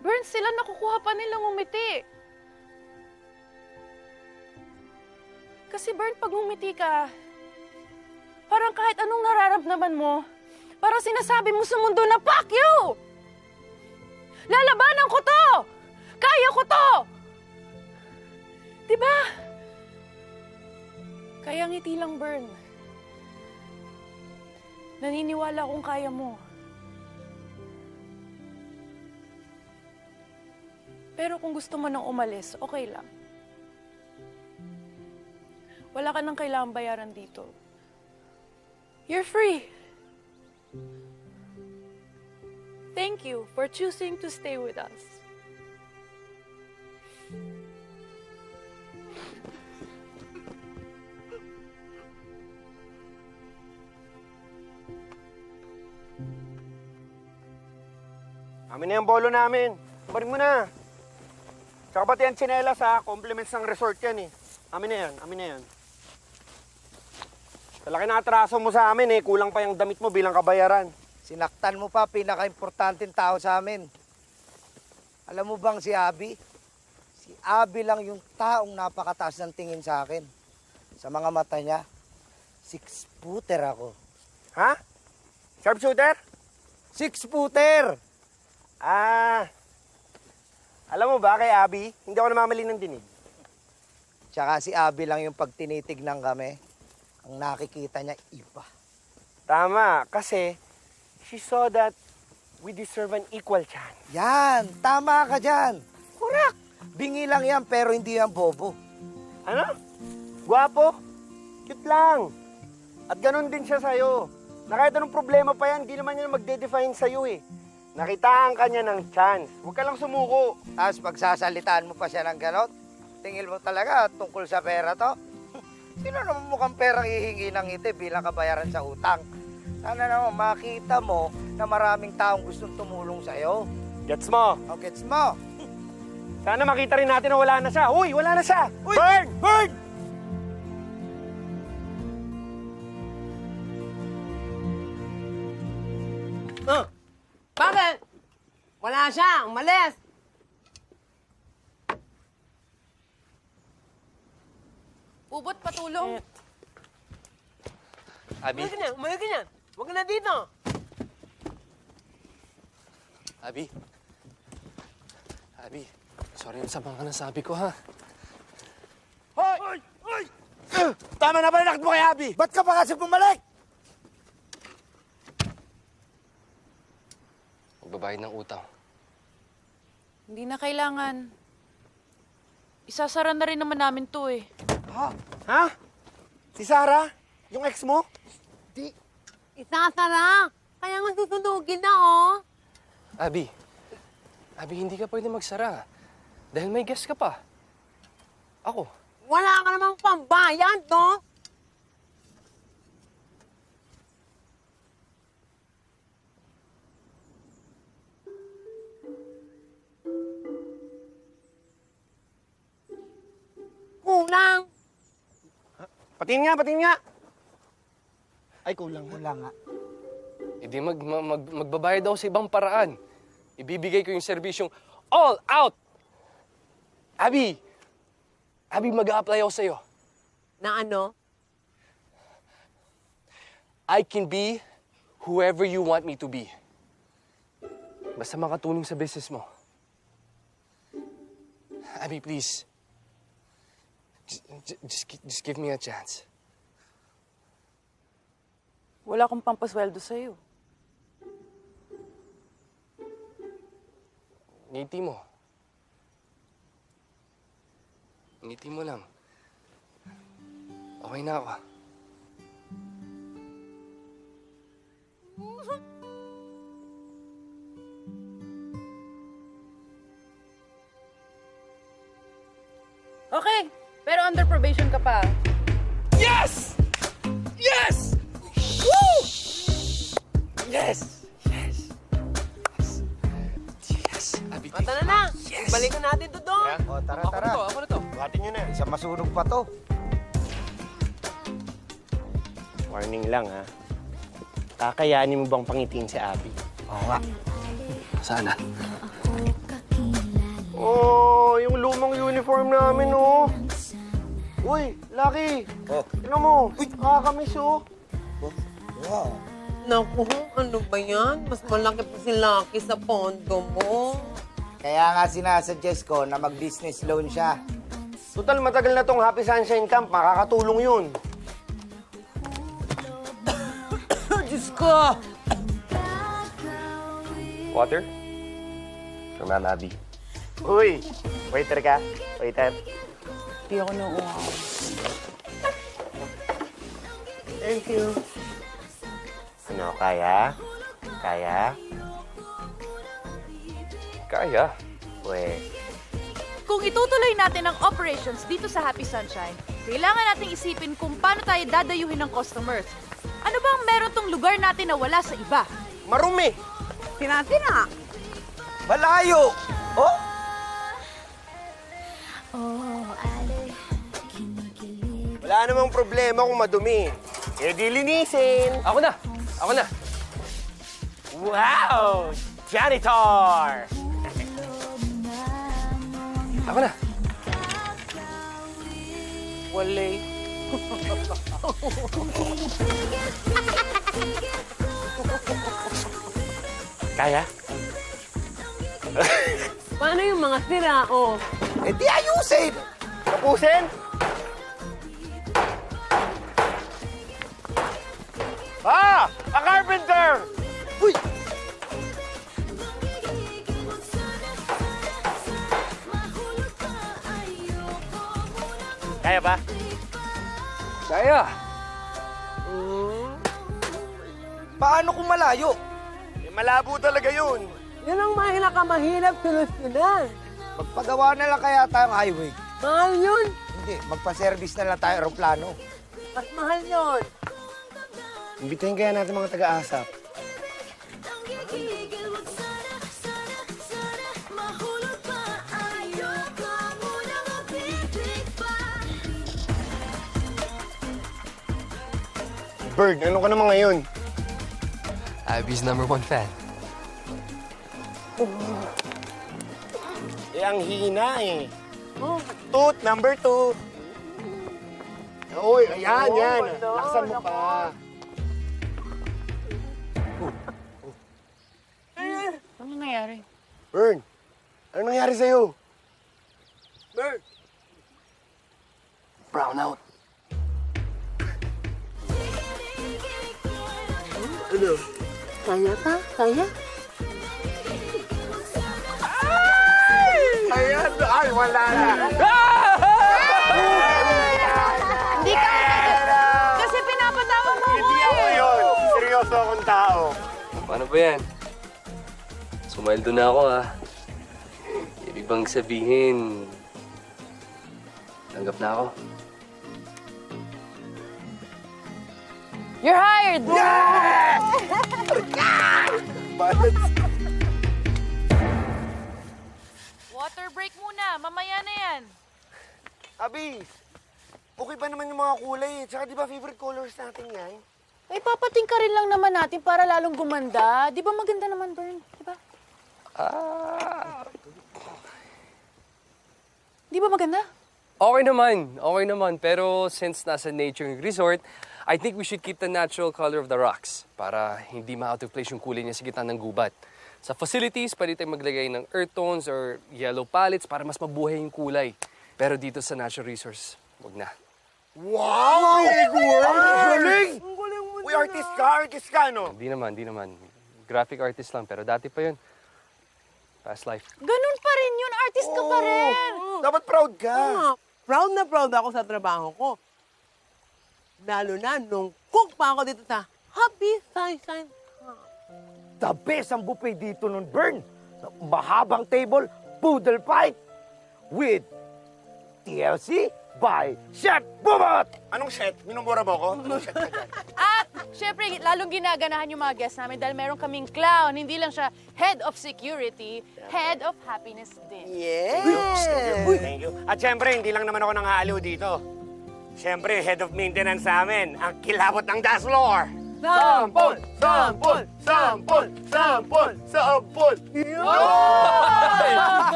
Bern, sila nakukuha pa nilang umiti. Kasi Bern, pag umiti ka, parang kahit anong nararamdaman mo, parang sinasabi mo sa mundo na, fuck you! Lalabanan ko to! Kaya ko to! Diba? Kaya ngiti lang, Bern. Naniniwala akong kaya mo. Pero kung gusto mo nang umalis, okay lang. Wala ka nang kailangang bayaran dito. You're free. Thank you for choosing to stay with us. Amin na yung bolo namin. Barin mo na. Tsaka pati yung tsinelas ha, compliments ng resort yan eh. Amin na yan, amin na yan. Sa laki na atraso mo sa amin eh, kulang pa yung damit mo bilang kabayaran. Sinaktan mo pa, pinaka-importanting tao sa amin. Alam mo bang si Abby? Si Abby lang yung taong napakataas ng tingin sa akin. Sa mga mata niya, 6-footer ako. Ha? Sharpshooter? 6-footer! Alam mo ba kay Abby, hindi ako namamali ng dinig. Tsaka si Abby lang yung pag tinitignan kami, ang nakikita niya iba. Tama, kasi she saw that we deserve an equal chance. Yan, tama ka dyan. Correct. Bingi lang yan, pero hindi yan bobo. Ano? Gwapo? Cute lang. At ganun din siya sa'yo. Na kahit anong problema pa yan, di naman yan magde-define sa'yo eh. Nakitaan ka niya ng chance. Huwag ka lang sumuko. Tapos pagsasalitaan mo pa siya ng ganon, tingil mo talaga tungkol sa pera to. Sino naman mukhang perang hihingi ng ngiti bilang kabayaran sa utang? Sana naman makita mo na maraming taong gustong tumulong sa'yo. Gets mo? O, gets mo? Sana makita rin natin na wala na siya. Uy, wala na siya! Uy! Burn! Bird! Bakit? Wala siya. Umalis. Ubot patulong. Abby? Umalis ka na. Huwag ka na dito. Abby? Abby, sorry sa mga nasabi ko, ha? Hoy! Hoy! Hoy! Tama na ba nakit mo kay Abby? Ba't ka pa kasi bumalik? magbabayad ng utang. Hindi na kailangan. Isasara na rin naman namin to eh. Ha? Si Sarah? Yung ex mo? Isasara. Kaya nga susundugin na, oh. Abby, hindi ka pwede magsara. Dahil may guest ka pa. Ako. Wala ka namang pambayad, no? Kulang. Patingin nga. Ay, kulang. Kulang nga. Hindi magbabayad ako sa ibang paraan. Ibibigay ko yung serbisyong all out! Abby, mag-a-apply ako sa'yo. Na ano? I can be whoever you want me to be. Basta makatulong sa business mo. Abby, please. Just give me a chance. Wala akong pampasweldo sa'yo. Ngiti mo. Ngiti mo lang. Okay na ako. Okay, pero under probation ka pa. Yes! Yes! Woo! Yes! Yes! Yes! Abby, Mata na na. Balikan natin to doon. O, tara. Ako na to. Buhatin nyo na. Isa masunog pa to. Warning lang, ha? Kakayanin mo bang pangitiin si Abby? Oo nga. Sana. Oh, yung lumang uniform namin, oh. Uy, Lucky. Oh. Tignan mo. Nakakamiss, oh. Wow. Naku, ano ba yan? Mas malaki pa si Lucky sa pondo mo. Kaya nga sinasuggest ko na mag-business loan siya. Total, matagal na tong Happy Sunshine Camp. Makakatulong yun. Diyos ko! Water? For Ma'am Abby. Uy, waiter ka? Waiter. Hindi ako nauuhaw. Thank you. Ano, kaya? Kaya? Kaya. Pwes. Kung itutuloy natin ang operations dito sa Happy Sunshine, kailangan nating isipin kung paano tayo dadayuhin ng customers. Ano bang meron tong lugar natin na wala sa iba? Marumi! Sina-sina. Malayo! Oh? Wala namang problema kung madumi. Eh, di linisin. Ako na! Wow! Janitor! Ako na! Wale. Kaya? Paano yung mga sira, oh? Eh di ayusin! Tapusin? Ah! A carpenter! Uy! Kaya ba? Kaya! Paano kung malayo? Eh, malabo talaga yun. Yan ang mahirap solusyonan. Magpagawa na lang kaya tayong highway. Mahal yun. Hindi, magpa-service na lang tayo aeroplano. Mas mahal yun. Imbitahin kaya natin mga taga-asap. Bird, ano ka naman ngayon? Abby's #1 fan. Eh, ang hina eh. Toot, number 2. Uy, ayan, yan. Laksan mo pa. Ano nangyari? Bern, ano nangyari sa'yo? Bird! Brown out. Ano? Kaya ka? Kaya? Ay, wala na. Hindi ka kasi pinapatawa mo Hindi ako yun. Seryoso akong tao. Paano ba yan? Sumaldo na ako, ha? Ibig bang sabihin, tanggap na ako? You're hired! Water break muna. Mamaya na yan. Abi, okay ba naman yung mga kulay? Tsaka di ba favorite colors natin yan? Eh, papating ka rin lang naman natin para lalong gumanda. Di ba maganda naman, Bern? Di ba? Di ba maganda? Okay naman. Pero since nasa nature resort, I think we should keep the natural color of the rocks para hindi ma-out of place yung kulay niya sa gitna ng gubat. Sa facilities, pwede tayong maglagay ng earth tones or yellow palettes para mas mabuhay yung kulay. Pero dito sa natural resource, wag na. Wow! Big word! Galing! Uy, artist ka, no? Hindi naman. Graphic artist lang, pero dati pa yun. Past life. Ganun pa rin yun. Artist ka pa rin. Dapat proud ka. Proud na proud ako sa trabaho ko. Lalo na nung cook pa ako dito sa Happy Sunshine. The best ang buffet dito nun, Bern. Mahabang table, poodle fight with TLC by Chef Bubot! Anong chef? Minumura mo ko? Anong chef ka dyan? At, syempre, lalong ginaganahan yung mga guests namin dahil meron kaming clown. Hindi lang siya head of security, head of happiness din. Yes! Thank you. At syempre, hindi lang naman ako nangaaliw dito. Syempre, head of maintenance sa amin, ang kilabot ng dance floor. Sampol! Sampol! Sampol! Sampol! Sampol!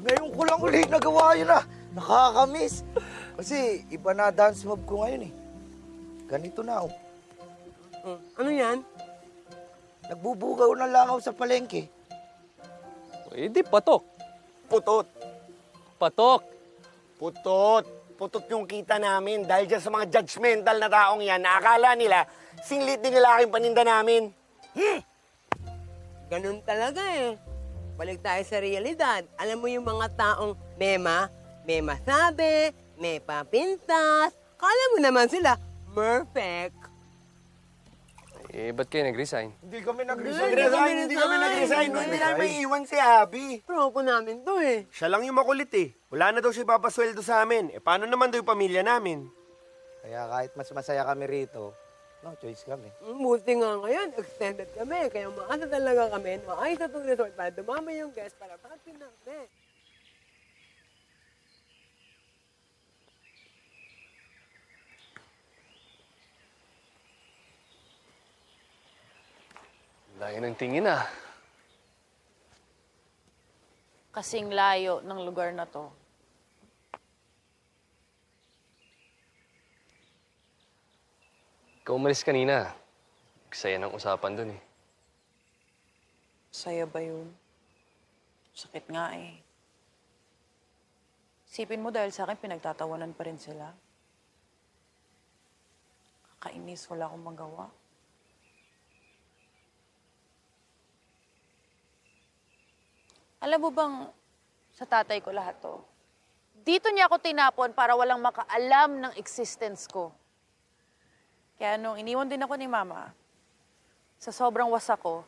Ngayon ko lang ulit nagawa yun Nakakamiss. Kasi iba na dance move ko ngayon Ganito na Ano yan? Nagbubugaw na langaw sa palengke. Eh, di patok. Putot. Patok. Putot. Putot yung kita namin dahil dyan sa mga judgmental na taong yan na akala nila singlit din nila aking paninda namin. Ganun talaga Balik tayo sa realidad. Alam mo yung mga taong may masabi, may papintas. Kala mo naman sila, perfect. Eh, ba't kayo nag-resign? Hindi kami nag-resign. Hindi namin may iwan si Abby. Propo namin to Siya lang yung makulit Wala na daw siya ipapasweldo sa amin. Paano naman daw yung pamilya namin? Kaya kahit mas masaya kami rito, no choice kami. Buti nga ngayon, extended kami. Kaya maasa talaga kami. Maayos na itong resort para dumami yung guest para happy namin. Layo ng tingin Kasing layo ng lugar na to. Ikaw umalis kanina. Saya ng usapan dun Saya ba yun? Sakit nga Isipin mo dahil sa akin, pinagtatawanan pa rin sila. Kakainis, wala akong magawa. Alam mo bang, sa tatay ko lahat to, dito niya ako tinapon para walang makaalam ng existence ko. Kaya nung iniwan din ako ni Mama, sa sobrang wasak ko,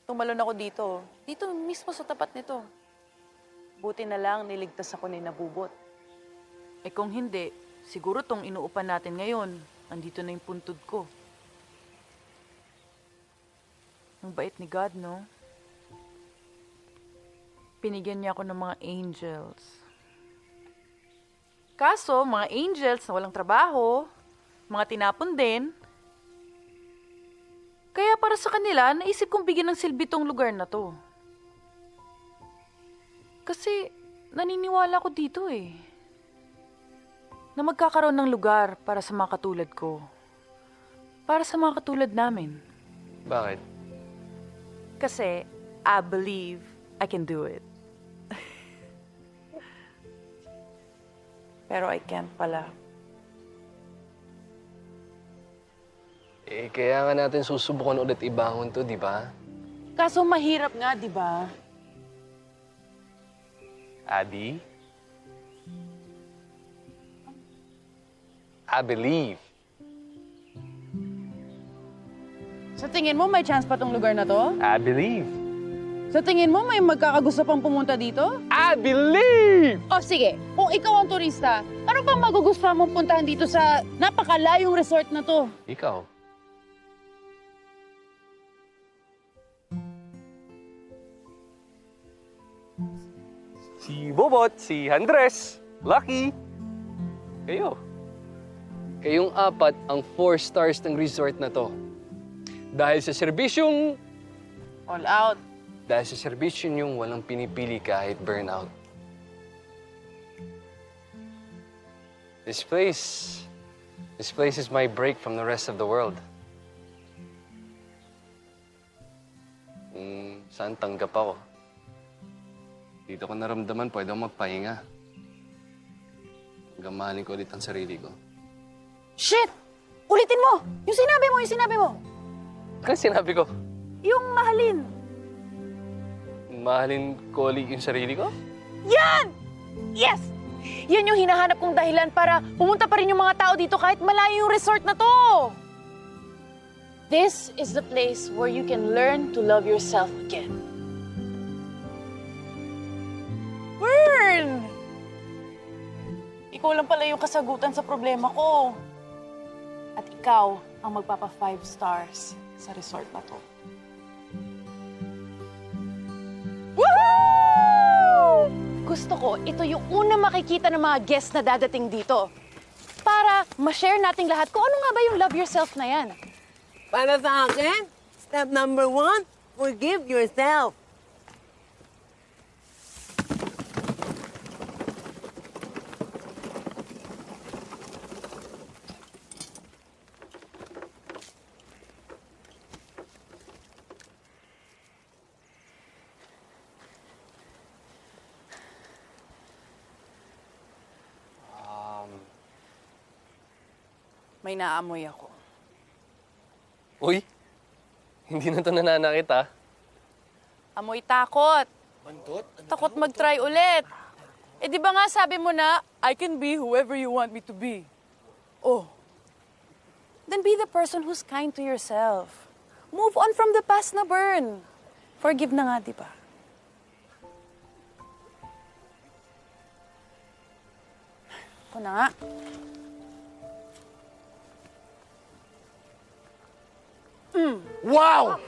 tumalon ako dito. Dito mismo sa tapat nito. Buti na lang niligtas ako ni Nabubot. Eh kung hindi, siguro tong inuupan natin ngayon, andito na yung puntod ko. Ang bait ni God, no? Pinigyan niya ako ng mga angels. Kaso, mga angels na walang trabaho, mga tinapon din. Kaya para sa kanila, naisip kong bigyan ng silbi tong lugar na to. Kasi naniniwala ko dito na magkakaroon ng lugar para sa mga katulad ko. Para sa mga katulad namin. Bakit? Kasi I believe I can do it. Pero I can't pala. Eh, kaya nga natin susubukan ulit ibangon to, di ba? Kaso mahirap nga, di ba? Abby? I believe. Sa tingin mo, may chance pa tong lugar na to? I believe. Sa tingin mo, may magkakagusto pang pumunta dito? I believe! O sige, kung ikaw ang turista, ano bang magugustuhan mong puntahan dito sa napakalayong resort na to? Ikaw. Si Bobot, si Andres, Lucky. Kayo. Kayong apat ang 4 stars ng resort na to. Dahil sa serbisyong... All out. Dahil sa serbisyo niyong walang pinipili kahit burnout. This place is my break from the rest of the world. Saan tanggap ako? Dito ko naramdaman, pwede akong magpahinga. Gamahalin ko ulit ang sarili ko. Shit! Ulitin mo! Yung sinabi mo! Ano sinabi ko? Yung mahalin. Mahalin ko ulit yung sarili ko? Yan! Yes! Yan yung hinahanap kong dahilan para pumunta pa rin yung mga tao dito kahit malayo yung resort na to. This is the place where you can learn to love yourself again. Burn! Ikaw lang pala yung kasagutan sa problema ko. At ikaw ang magpapa 5 stars sa resort na to. Woohoo! Gusto ko, ito yung una makikita ng mga guests na dadating dito. Para ma-share nating lahat kung ano nga ba yung love yourself na yan. Para sa akin, step number 1, forgive yourself. May naamoy ako. Uy, hindi na ito nananakit, ah. Amoy takot. Takot mag-try ulit. Eh di ba nga sabi mo na, I can be whoever you want me to be. Oh. Then be the person who's kind to yourself. Move on from the past na, Burn. Forgive na nga, di ba? Ako na nga. Wow!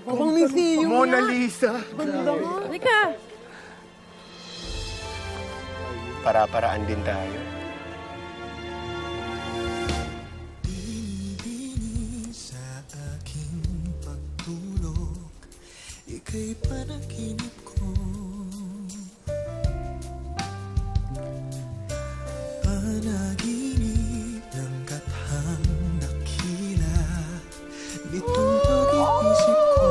Parang museum Mona Lisa! Halika. Para-paraan din tayo. Sa aking pagtulog, ika'y panaginip ko. Panaginip ng kathang dakila, nitong pag-iisip ko.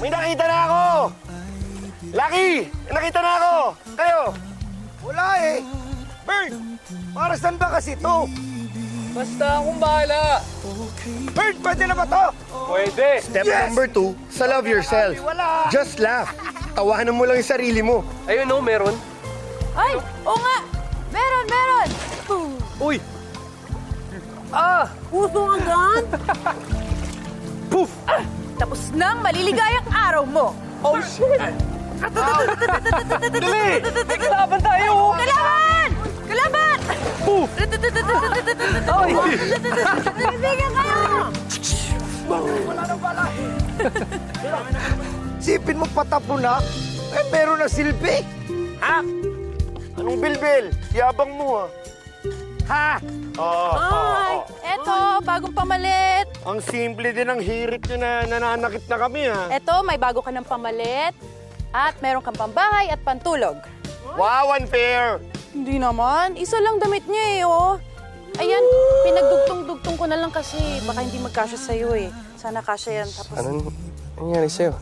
May nakita na ako! Lucky! May nakita na ako! Kayo! Wala eh. Bird, para saan ba kasi to? Basta akong bahala. Bird, pwede na ba to? Pwede. Step number 2, sa love yourself. Wala. Just laugh. Tawanan mo lang yung sarili mo. Ayun, no, meron. Ay, oo nga. Meron. Uy! Ah! Puso agad? Poof! Tapos nang maliligayang araw mo. Oh, shit! Dali! May kalaban tayo! Kalaban! Kalaban! Poof! Ay! Bibigyan kayo! Wala na pala. Sipin mo patapo na, eh meron na silbi. Ha? Anong bilbil? Yabang mo, ha? Ay, eto, bagong pamalit. Ang simple din ng hirit nyo na nananakit na kami, ha? Eto, may bago ka ng pamalit. At meron kang pambahay at pantulog. Wow, unfair! Hindi naman. Isa lang damit niya eh, oh. Ayan, pinagdugtong-dugtong ko na lang kasi baka hindi magkasya sa'yo eh. Sana kasya yan. Tapos... Anong nangyari sa'yo?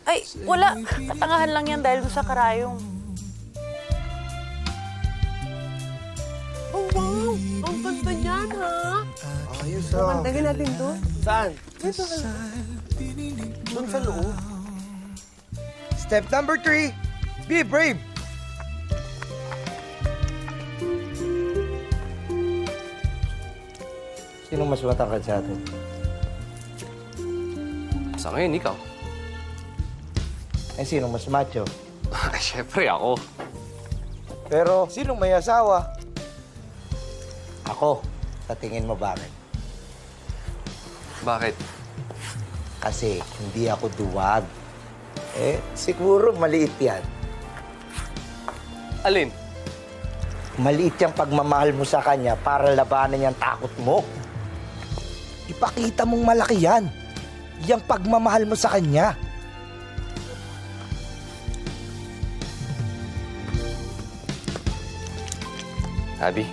Ay, wala. Katangahan lang yan dahil sa karayong. Oh, wow! Ang ganda niyan, ha? Ayos, ha? Pantagin natin to. Saan? Ito. Doon sa loob. Step number 3, be brave. Sinong mas matangkad sa atin? Sa ngayon, ikaw. Eh, sinong mas macho? Ay, syempre ako. Pero, sinong may asawa? Ako. Sa tingin mo bakit? Bakit? Kasi hindi ako duwag. Eh, siguro maliit yan. Alin? Maliit yung pagmamahal mo sa kanya para labanan yung takot mo. Ipakita mong malaki yan. Yung pagmamahal mo sa kanya. Abby.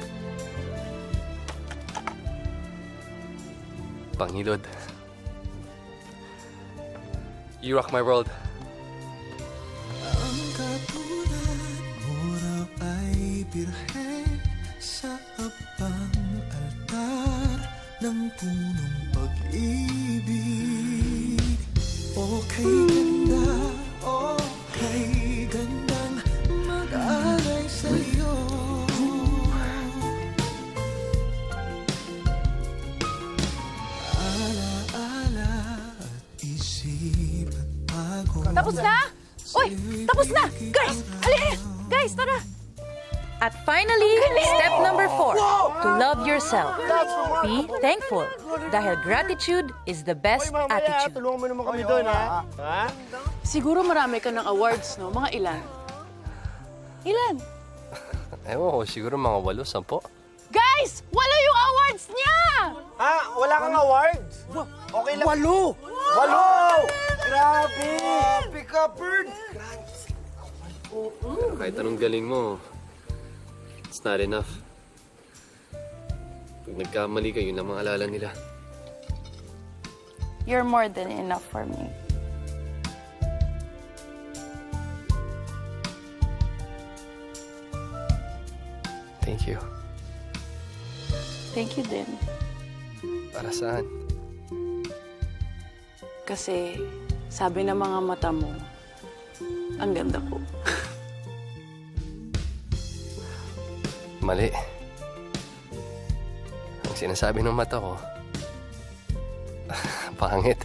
Pangilod. You rock my world. Ang katulad mo raw ay birhen sa abang altar ng punong pag-ibig. Okay ganda, okay gandang mag-alay sa'yo. Ala-ala at isip at pagod. Tapos na? Uy, tapos na! Guys, halika! Guys, tara! At finally, step number 4, to love yourself. Be thankful, dahil gratitude is the best attitude. Tulungan mo naman kami doon, ha? Ha? Siguro marami ka ng awards, no? Mga ilan? Ilan? Ewan ko, siguro mga 8, 10. Guys! Wala yung awards niya! Ha? Wala kang awards? Okay lang. 8! Grabe! Grabe ka, Bird! Kahit anong galing mo, it's not enough. Pag nagkamali ka, yun ang mga alala nila. You're more than enough for me. Thank you. Thank you din. Para saan? Kasi sabi ng mga mata mo, ang ganda ko. Mali. Ang sinasabi ng mata ko, pangit.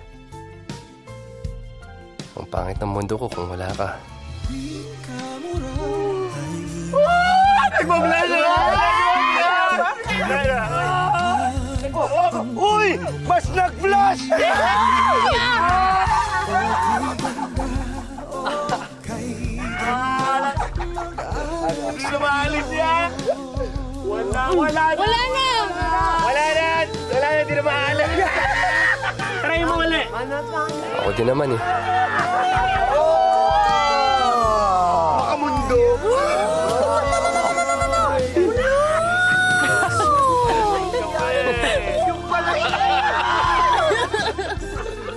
Ang pangit ng mundo ko kung wala ka. Uy! Mas nag-flash! Sumalit yan! Wala na! Wala na, di na maalam. Try mo ulit. Ako din naman eh. Makamundo.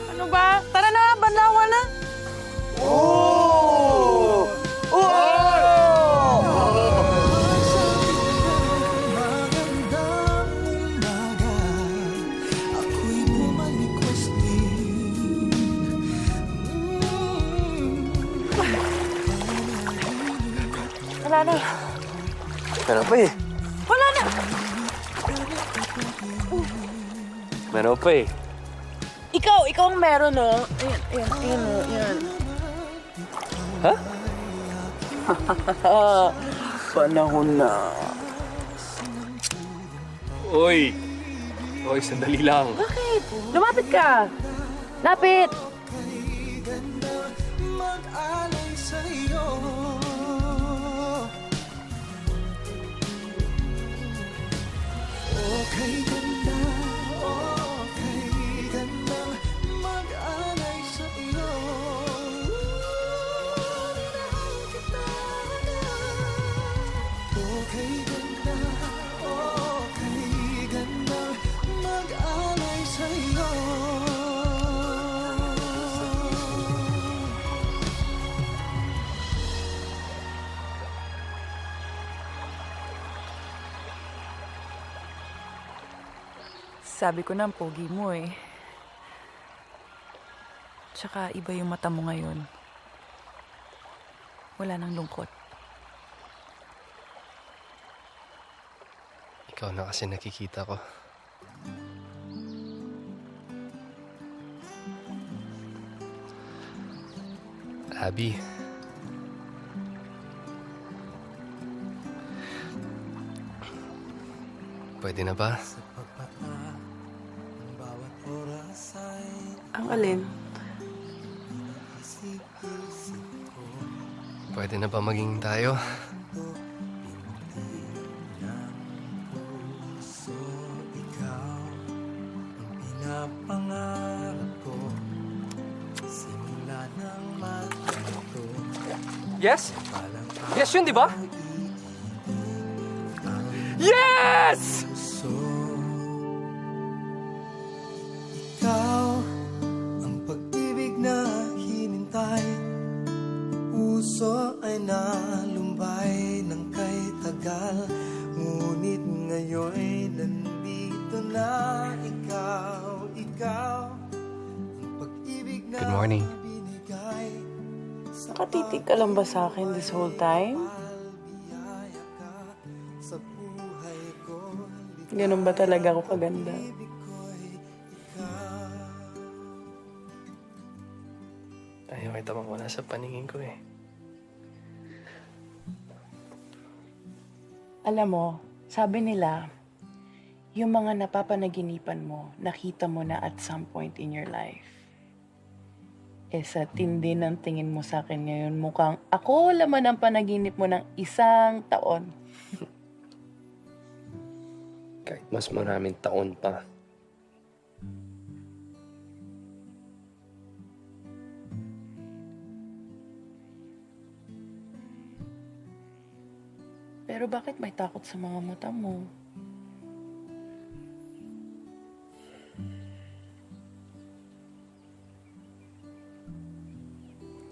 Ano ba? Tara na, banlawan na. Wala na. Meron pa eh. Wala na. Meron pa eh. Ikaw ang meron, no? Ayan. Ha? Panahon na. Uy! Uy, sandali lang. Bakit? Lumapit ka. Lapit. Mag-alay sa'yo. Okay ganda, okay ganda, mag-alay sa'yo. Okay ganda, okay ganda, mag-alay sa'yo. Sabi ko na ang pogi mo eh. Tsaka iba yung mata mo ngayon. Wala nang lungkot. Ikaw na kasi nakikita ko. Abby. Pwede na ba? Ang alin? Pwede na ba maging tayo? Pinapangarap ko simula ng matuto. Yes? Yes yun, di ba? Yes! Ikaw ang pag-ibig na hinintay. Puso ay nalumbay ng kay tagal. Ngunit ngayon'y nandito na ikaw. Ikaw ang pag-ibig na Good morning. binigay. Nakatitig ka lang ba sa akin this whole time? Ganun ba talaga ako kaganda? Ayaw kita mawala sa paningin ko eh. Alam mo, sabi nila, yung mga napapanaginipan mo, nakita mo na at some point in your life. Eh sa tindi ng tingin mo sa akin ngayon, mukhang ako laman ang panaginip mo ng 1 taon. Kahit mas maraming taon pa. Pero bakit may takot sa mga mata mo?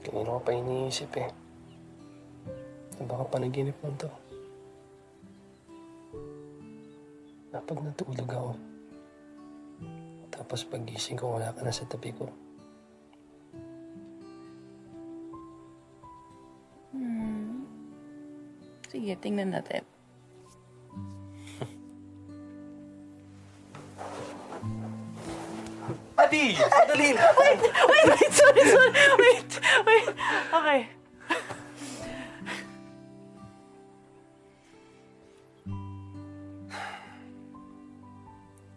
Kanina ko pa iniisip eh. Na baka panaginip mo to. Na pag natulog ako, tapos pagising ko wala ka na sa tabi ko. Sige, tingnan natin. Adi! Sandali! Wait, sorry. Wait. Okay.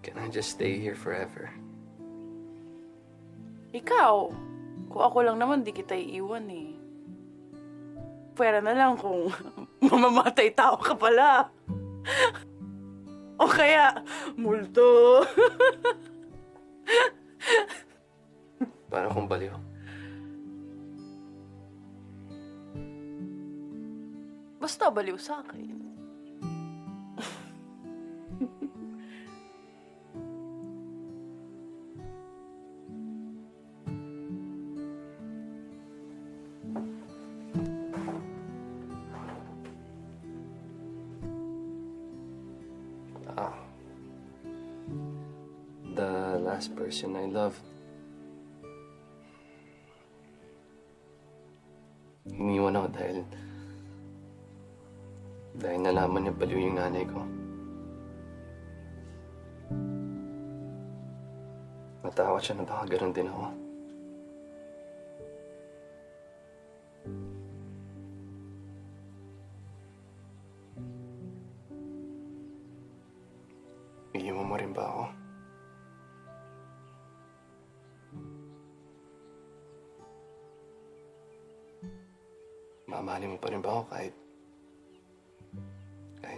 Can I just stay here forever? Ikaw, kung ako lang naman, di kita iiwan eh. Pwera na lang kung mamamatay tao ka pala. O kaya, multo. Parang kung baliw. Basta baliw sa akin. The last person I loved. Iniwan ako dahil nalaman niya baliw yung nanay ko. Natakot siya na baka ganun din ako. Iiwan mo rin ba ako? Mamahalin mo pa rin ba ako kahit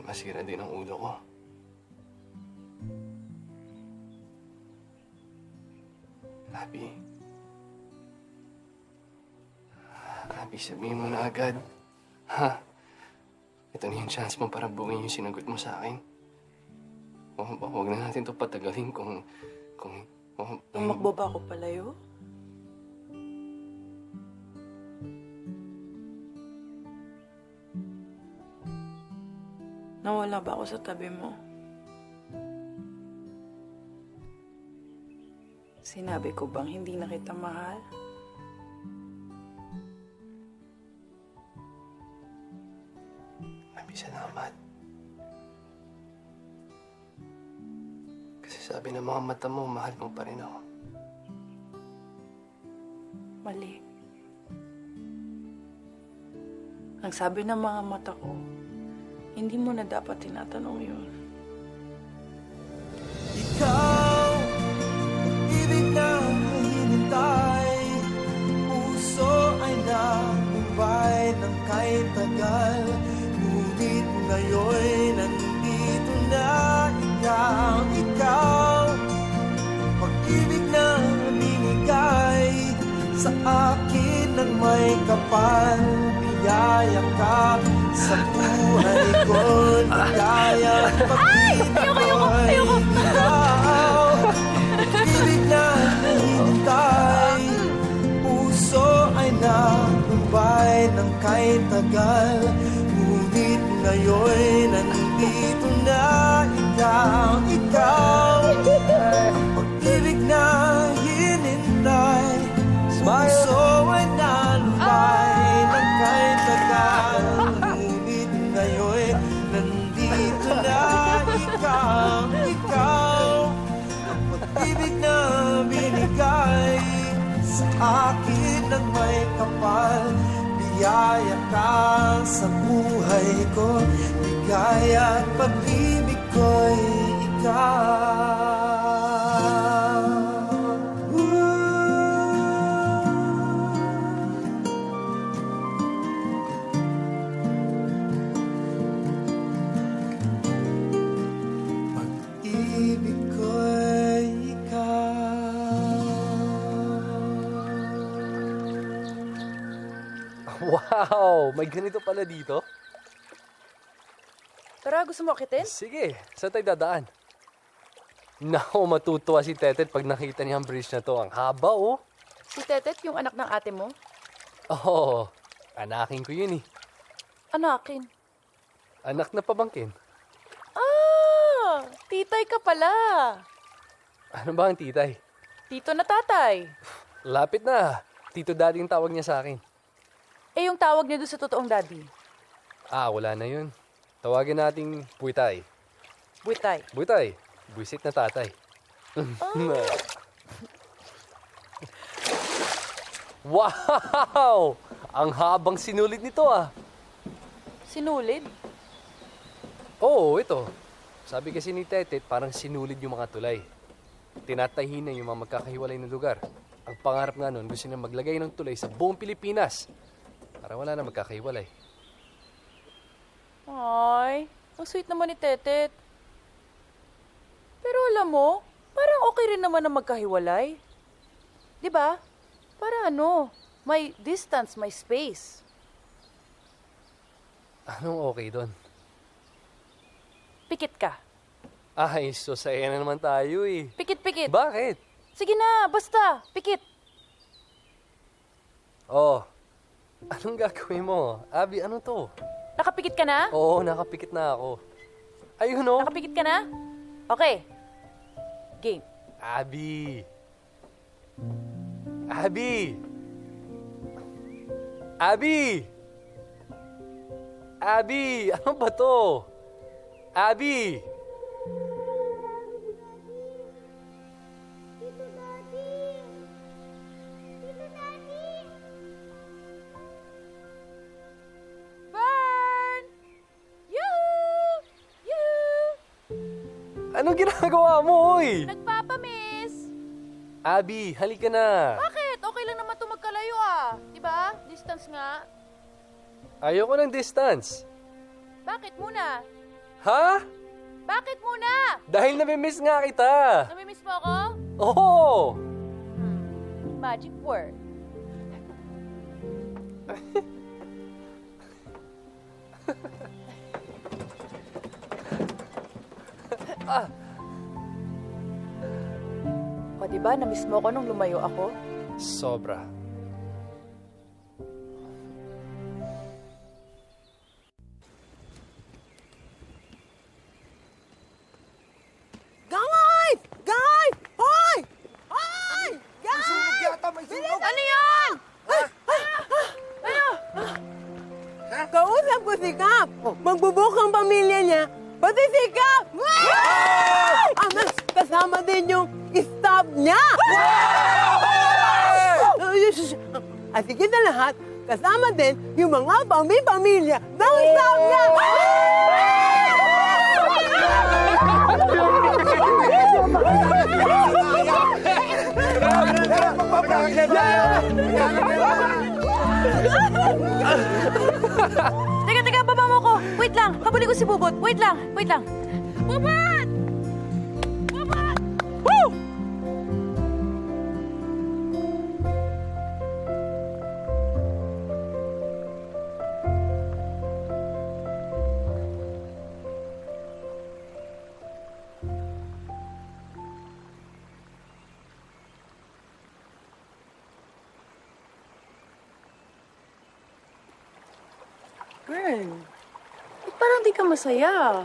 masira din ang ulo ko? Abby, sabihin mo na agad. Ha? Ito na yung chance mo para buuin yung sinagot mo sa akin. Huwag na natin ito patagalin kung Tumakbo ba ako palayo? Nawala ba ako sa tabi mo? Sinabi ko bang hindi na kita mahal? salamat. Kasi sabi ng mga mata mo, mahal mo pa rin ako. Mali. Ang sabi ng mga mata ko, hindi mo na dapat tinatanong yun. Ikaw, ibig na hinintay, puso ay namumbay ng kay tagal. Ngunit ngayon nandito na ikaw, pag-ibig na binigay sa akin ng may kapal. Biyaya ka sa buhay ko, ligaya pag-ibig ko'y ikaw. Pag-ibig na hinintay, puso ay nalumbay ng kay tagal. Ngunit ngayon nandito na ikaw. Pag-ibig na hinintay, puso ay nalumbay ng kay tagal. Ngunit ngayon nandito na ikaw. Pag-ibig na binigay sa akin ng may kapal. Biyaya ka sa buhay ko, ligaya at pag-ibig ko'y ikaw. Pag-ibig ko'y Wow! May ganito pala dito? Tara, gusto mo akitin? Sige, saan tayo dadaan? Naku, matutuwa si Tetet pag nakita niya ang bridge na to. Ang haba, oh. Si Tetet, yung anak ng ate mo? Oo, anakin ko yun eh. Anakin. Anak na pabangkin. Ah! Titay ka pala. Ano ba ang titay? Tito na tatay. Lapit na. Tito Daddy yung tawag niya sa akin. Eh, yung tawag niya doon sa totoong daddy. Ah, wala na yun. Tawagin nating Buitay. Buitay. Buitay. Buisit na tatay. Wow! Ang habang sinulid nito ah. Sinulid? Oo, ito. Sabi kasi ni Tetet, parang sinulid yung mga tulay. Tinatahin na yung mga magkakahiwalay na lugar. Ang pangarap nga nun, gusto niya maglagay ng tulay sa buong Pilipinas. Para wala na magkakahiwalay. Ay, ang sweet naman ni Tetet. Pero alam mo, parang okay rin naman na magkahiwalay. 'Di ba? Para ano, may distance, may space. Anong okay doon? Pikit ka. Ay, so saya na naman tayo eh. Pikit. Bakit? Sige na, basta, pikit. Oh, anong gagawin mo? Abby, ano to? Nakapikit ka na? Oo, nakapikit na ako. Ayun oh. Nakapikit ka na? Okay. Game. Abby! Abby! Abby! Abby! Ano ba to? Abby! Burn! Yoo! Yoo! Anong ginagawa mo, oy? Nagpapamiss! Abby, halika na. Bakit? Okay lang naman ito magkalayo ah. Diba? Distance nga. Ayoko ng distance. Bakit muna? Ha? Bakit muna? Dahil namimiss nga kita. Namimiss mo ako? Oo! Magic word. O diba, namiss mo ako nung lumayo ako? Sobra. Guys! Guys! Hoy! Hoy! Guys! Sunog yata, may sunog. Ano yan? Ano? Kausap ko si Ka. Magbubuk ang pamilya niya, pati si Cap! Kasama din yung staff niya! At higit na lahat, kasama din yung mga pamilya ng staff niya! Teka, baba mo ko. Wait lang, habulin ko si Bubot. Wait lang. Bubot! Woo! Bern, parang di ka masaya.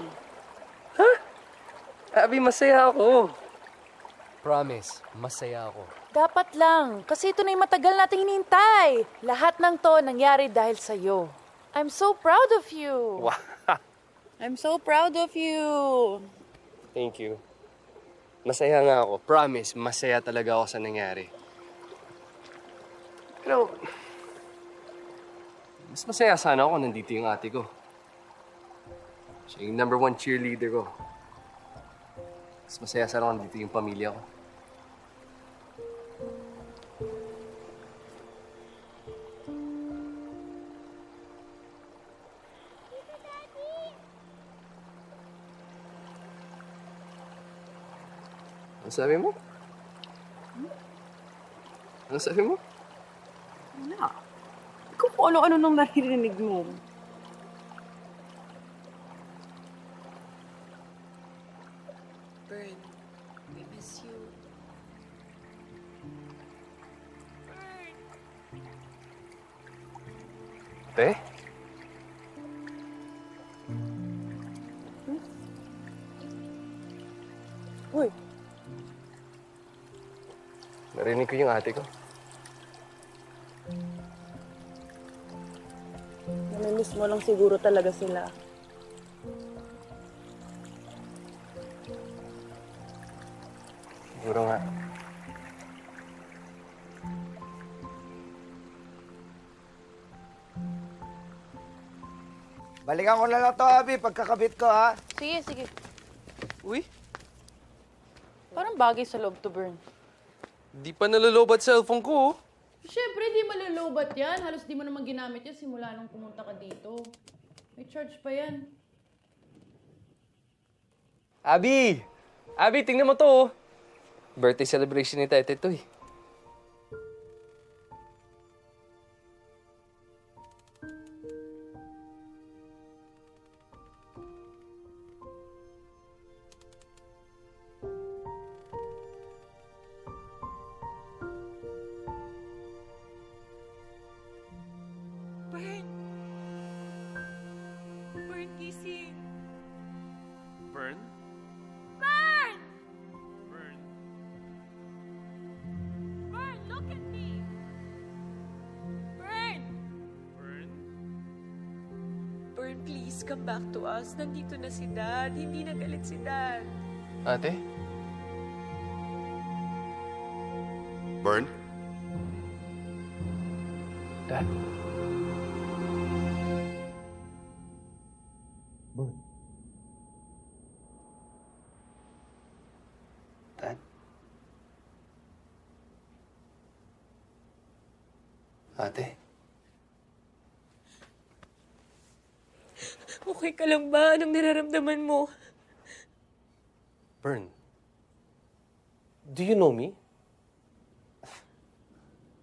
Abby, masaya ako. Promise, masaya ako. Dapat lang, kasi ito na yung matagal nating hinintay. Lahat ng to nangyari dahil sa'yo. I'm so proud of you. Wow. I'm so proud of you. Thank you. Masaya nga ako. Promise, masaya talaga ako sa nangyari. Pero, mas masaya sana ako nandito yung ate ko. Siya yung #1 cheerleader ko. Mas masaya sana ako nandito yung pamilya ko. Ano sabi mo? Ano sabi mo? Wala. Ikaw kung ano-ano nang naririnig mo. Bern, we miss you. Te? Uy, Narinig ko yung ate ko. namimiss mo lang siguro talaga sila. Siguro nga. Balikan ko na lang to, Abby, pagkakabit ko, ha? Sige. Uy, Parang bagay sa loob to, Bern. di pa nalalobat cellphone ko. Siyempre, di malalobat yan. Halos di mo naman ginamit yan simula nung pumunta ka dito. May charge pa yan. Abby! Abby, tingnan mo to, oh. Birthday celebration ni Tete to, eh. Bern, gising. Bern? Bern! Bern, look at me. Bern! Bern, please come back to us. Nandito na si Dad. Hindi na galit si Dad. Ate? Bern? Dad? Dad? Ate? Okay ka lang ba? Anong nararamdaman mo? Bern? Do you know me?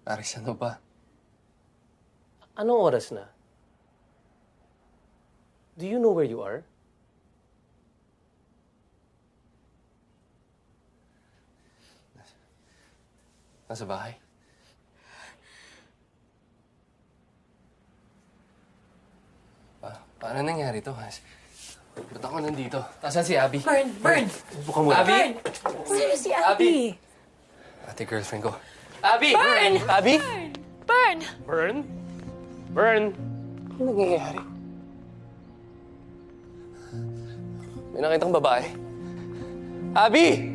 Aris, ano ba? Anong oras na? Do you know where you are? Nasa bahay. Paano nangyari to? Ba't ako nandito? Nasaan si Abby? Bern! Buka mo. Abby! Sino si Abby? Ate, girlfriend ko. Abby! Bern! Abby! Bern! Bern? Bern? Ano nangyayari? May nakitang babae. Abby!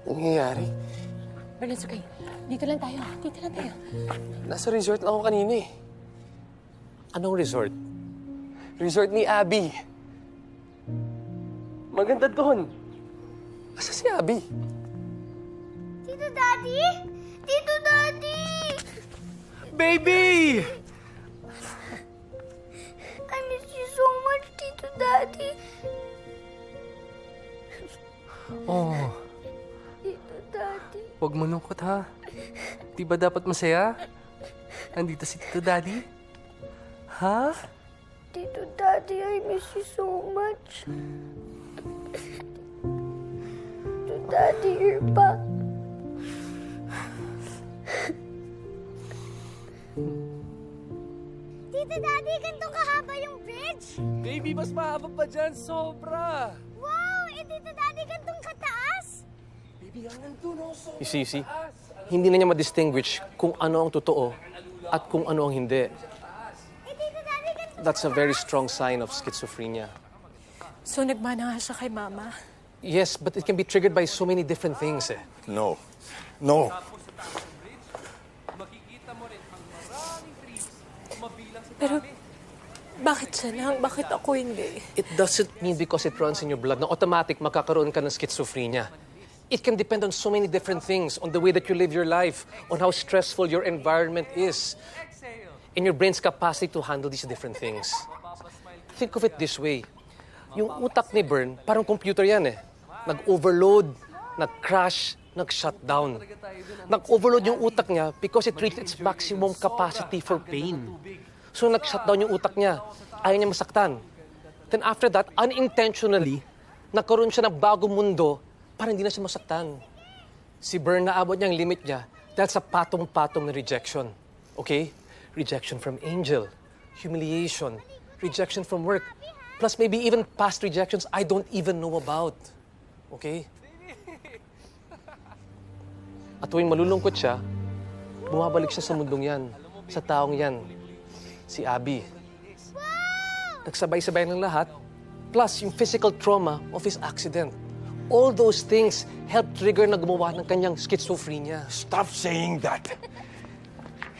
Ano nangyayari? Bern, it's okay. Dito lang tayo. Dito lang tayo. Nasa resort lang ako kanina eh. Anong resort? Resort ni Abby. Maganda doon. Asa si Abby? Tito Daddy? Tito Daddy! Baby! I miss you so much, Tito Daddy. Oh, Tito Daddy. huwag malungkot ha. Di ba dapat masaya? Andito si Tito Daddy? Ha? Tito Daddy, I miss you so much. Tito Daddy, you're back. Tito Daddy, ganito kahaba yung bridge? Baby, mas mahaba pa dyan. Sobra. Wow! Tito Daddy, gantong kataas? Baby, ang nandun ako. You see, hindi na niya ma-distinguish kung ano ang totoo at kung ano ang hindi. Tito Daddy, ganito That's a very strong sign of schizophrenia. So, nagmana nga siya kay Mama? Yes, but it can be triggered by so many different things eh. No. No. Pero, bakit siya lang? Bakit ako hindi? It doesn't mean because it runs in your blood na automatic magkakaroon ka ng schizophrenia. It can depend on so many different things, on the way that you live your life, on how stressful your environment is, and your brain's capacity to handle these different things. Think of it this way. Yung utak ni Bern, parang computer yan eh. Nag-overload, nag-crash, nag-shutdown. Nag-overload yung utak niya because it reached its maximum capacity for pain. So nag-shutdown yung utak niya. Ayaw niya masaktan. Then after that, unintentionally, nagkaroon siya ng bagong mundo para hindi na siya masaktan. Si Bern, naabot niya ang limit niya dahil sa patong-patong na rejection. Okay? Rejection from Angel, humiliation, rejection from work, plus maybe even past rejections I don't even know about. Okay? At tuwing malulungkot siya, bumabalik siya sa mundong yan, sa taong yan, si Abby. Nagsabay-sabay ng lahat, plus yung physical trauma of his accident. All those things help trigger na gumawa ng kanyang schizophrenia. Stop saying that.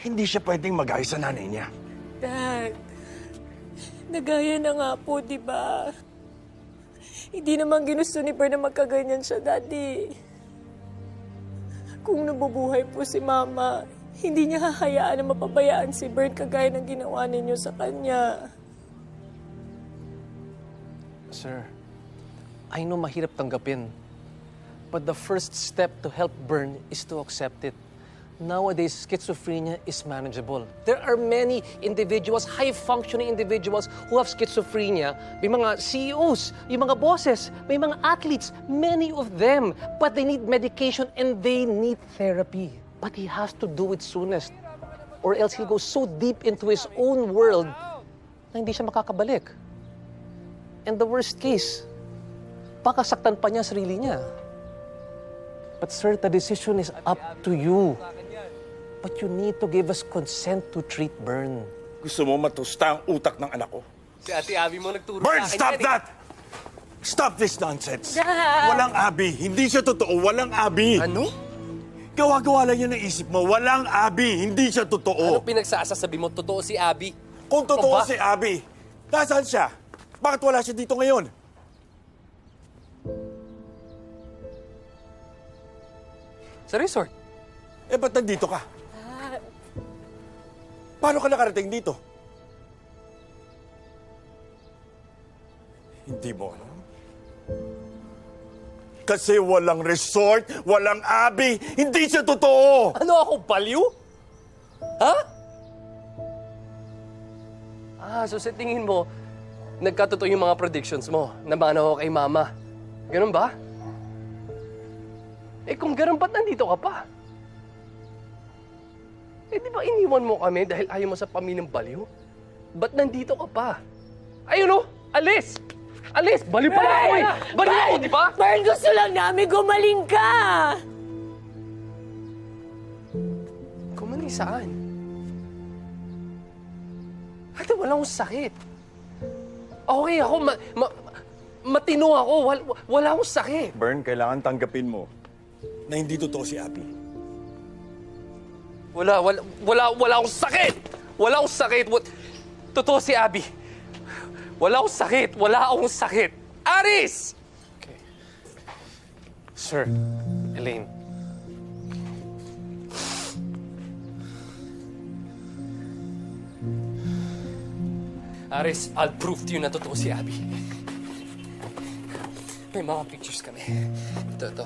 Hindi siya pwedeng mag-ayos sa nanay niya. Dad, nagaya na nga po, di ba? Hindi naman ginusto ni Bern na magkaganyan siya, Daddy. Kung nabubuhay po si Mama, hindi niya hahayaan na mapabayaan si Bern kagaya ng ginawa ninyo sa kanya. Sir, I know mahirap tanggapin. But the first step to help Bern is to accept it. Nowadays, schizophrenia is manageable. There are many individuals, high-functioning individuals who have schizophrenia. May mga CEOs, may mga bosses, may mga athletes, many of them. But they need medication and they need therapy. But he has to do it soonest. Or else he'll go so deep into his own world na hindi siya makakabalik. And the worst case, pakasaktan pa niya sarili niya. But sir, the decision is up to you. But you need to give us consent to treat Bern. Gusto mo matusta ang utak ng anak ko? Si Ate Abby mo nagturo Bern, sa akin stop yan, that! Stop this nonsense! Dad! Walang Abby. Hindi siya totoo. Walang Abby. Ano? Gawa-gawa lang yan ng isip mo. Walang Abby. Hindi siya Ano totoo. pinagsasasabi mo? Totoo si Abby? Kung totoo Ano ba? si Abby, nasaan siya? Bakit wala siya dito ngayon? Sa resort. Eh, ba't nandito ka? Paano ka nakarating dito? Hindi mo alam. Kasi walang resort, walang Abby, hindi siya totoo! Ano ako, baliw? Ha? So sa tingin mo, nagkatotoo yung mga predictions mo na mana ako kay Mama. Ganun ba? Eh kung ganun, ba't nandito ka pa? Eh di ba iniwan mo kami dahil ayaw mo sa pamilyang baliw? Ba't nandito ka pa? Ayun o! Alis! Alis! Baliw pala ako eh! Baliw ako, di ba? Bern, gusto lang namin gumaling ka! Sakit saan? Ate, wala akong sakit. Okay ako, matino ako, wala akong sakit. Bern, kailangan tanggapin mo na hindi totoo si Abby. Wala akong sakit! Wala akong sakit! Totoo si Abby. Wala akong sakit! Wala akong sakit! Aris! Okay. Sir, Elaine. Aris, I'll prove to you na totoo si Abby. May mga pictures kami. Ito.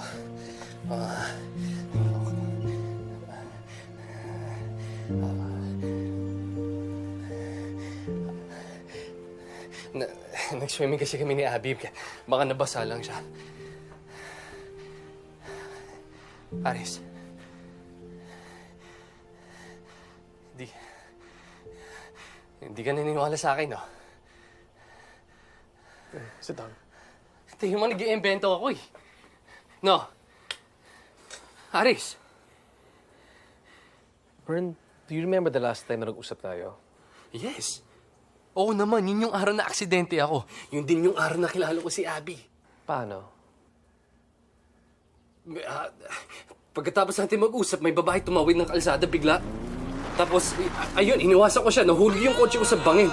Nag-swimming kasi kami ni Abby. Baka nabasa lang siya. Aris. Hindi ka naniniwala sa akin, no? Sit down. Tingin mo, nag-iimbento ako, eh. No. Aris. Bern, do you remember the last time na nag-usap tayo? Yes. Oo naman, yun yung araw na aksidente ako. Yun din yung araw na kilala ko si Abby. Paano? Pagkatapos natin mag-usap, may babae tumawid ng kalsada bigla. Tapos, ayun, iniwasan ko siya. Nahulog yung kotse ko sa bangin.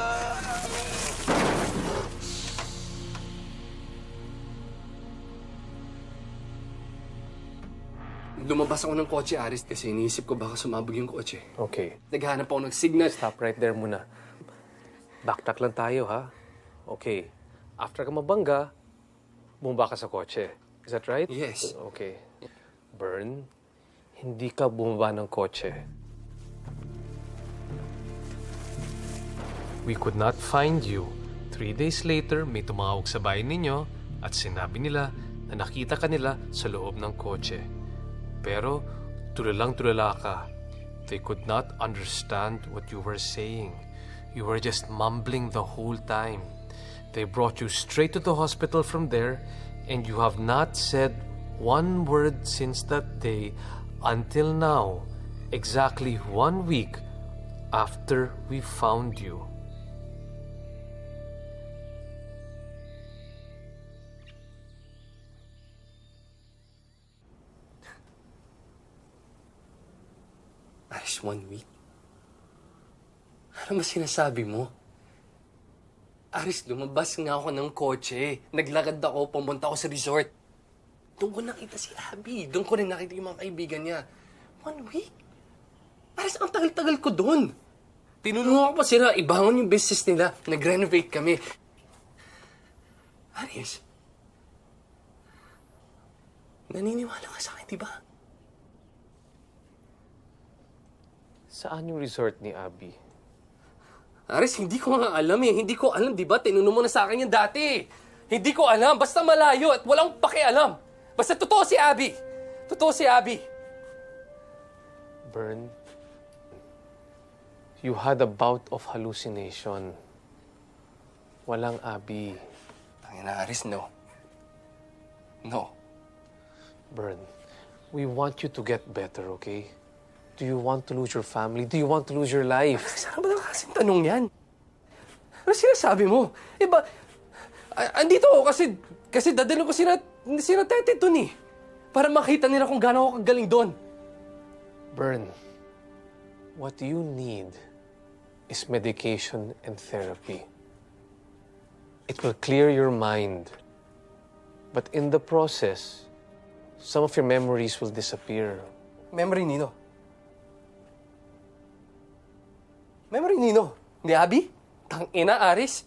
Lumabas ako ng kotse, Aris, kasi iniisip ko baka sumabog yung kotse. Okay. Naghahanap ako ng signal. Stop right there muna. Backtrack lang tayo, ha? Okay. After ka mabangga, bumaba ka sa kotse. Is that right? Yes. Okay. Bern, hindi ka bumaba ng kotse. We could not find you. 3 days later, may tumawag sa bahay ninyo at sinabi nila na nakita ka nila sa loob ng kotse. Pero tulalang-tulala ka. They could not understand what you were saying. You were just mumbling the whole time. They brought you straight to the hospital from there, and you have not said one word since that day until now, exactly 1 week after we found you. Aris, 1 week? Ano ba sinasabi mo? Aris, lumabas nga ako ng kotse. Naglakad ako, pumunta ako sa resort. Doon ko nakita si Abby. Doon ko rin nakita yung mga kaibigan niya. 1 week? Aris, ang tagal-tagal ko doon. Tinulungan ko pa sila, ibangon yung business nila. Nag-renovate kami. Aris, naniniwala ka sa akin, di ba? Saan yung resort ni Abby? Aris, hindi ko nga alam eh. Hindi ko alam, di ba? Tinunong mo na sa akin yan dati. Hindi ko alam. Basta malayo at walang pakialam. Basta totoo si Abby. Totoo si Abby. Bern, you had a bout of hallucination. Walang Abby. Tangina, Aris, no. No. Bern, we want you to get better, okay? Do you want to lose your family? Do you want to lose your life? Saan ba naman kasing tanong yan? Ano sinasabi mo? Iba, andito ako kasi dadalhin ko sina Tete dun eh. Para makita nila kung gaano ako kagaling doon. Bern, what you need is medication and therapy. It will clear your mind. But in the process, some of your memories will disappear. Memory nino? Memory nino? Ni Abby? Tangina, Aris?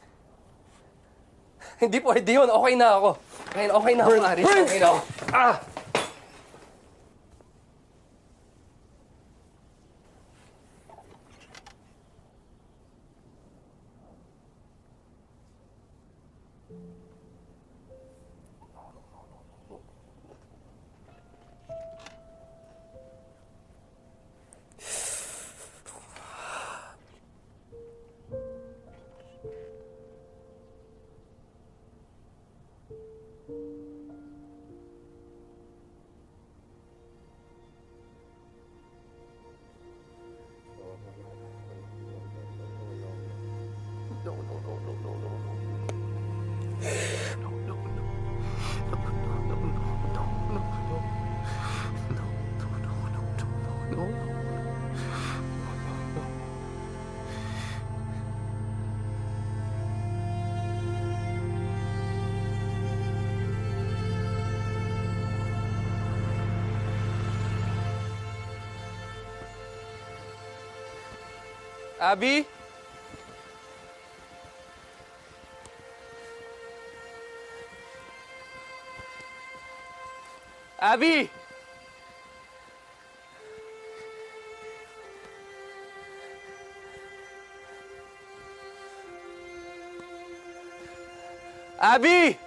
Hindi pwede yun. Okay na ako. Okay na ako, Aris. Okay na ako. Ah! Abby? Abby! Abby!